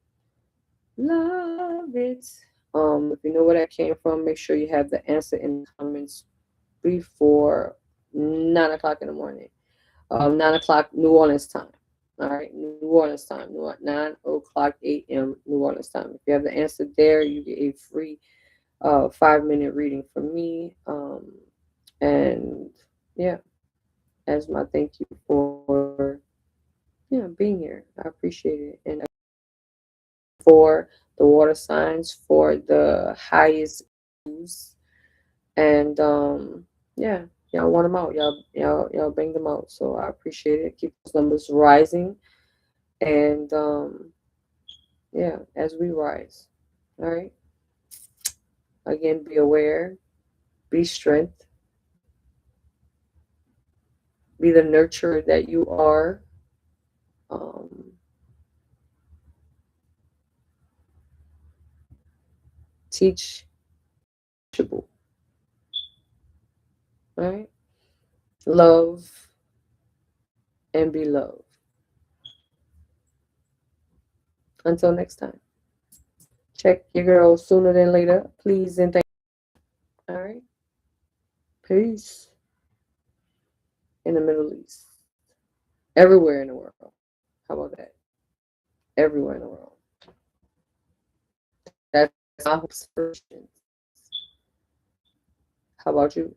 love it. If you know where that came from, make sure you have the answer in the comments before 9 o'clock in the morning. 9 o'clock New Orleans time. All right, New Orleans time, 9 o'clock a.m. New Orleans time. If you have the answer there, you get a free 5-minute reading from me. And yeah, as my thank you for being here. I appreciate it. And for the water signs, for the highest views, and yeah, y'all want them out. Y'all bring them out. So I appreciate it. Keep those numbers rising, and yeah, as we rise. All right. Again, be aware, be strength, be the nurturer that you are. Um, teach, teachable. All right. Love and be loved. Until next time. Check your girl sooner than later, please and thank you. All right. Peace. In the Middle East. Everywhere in the world. How about that? Everywhere in the world. That's my hopes. How about you?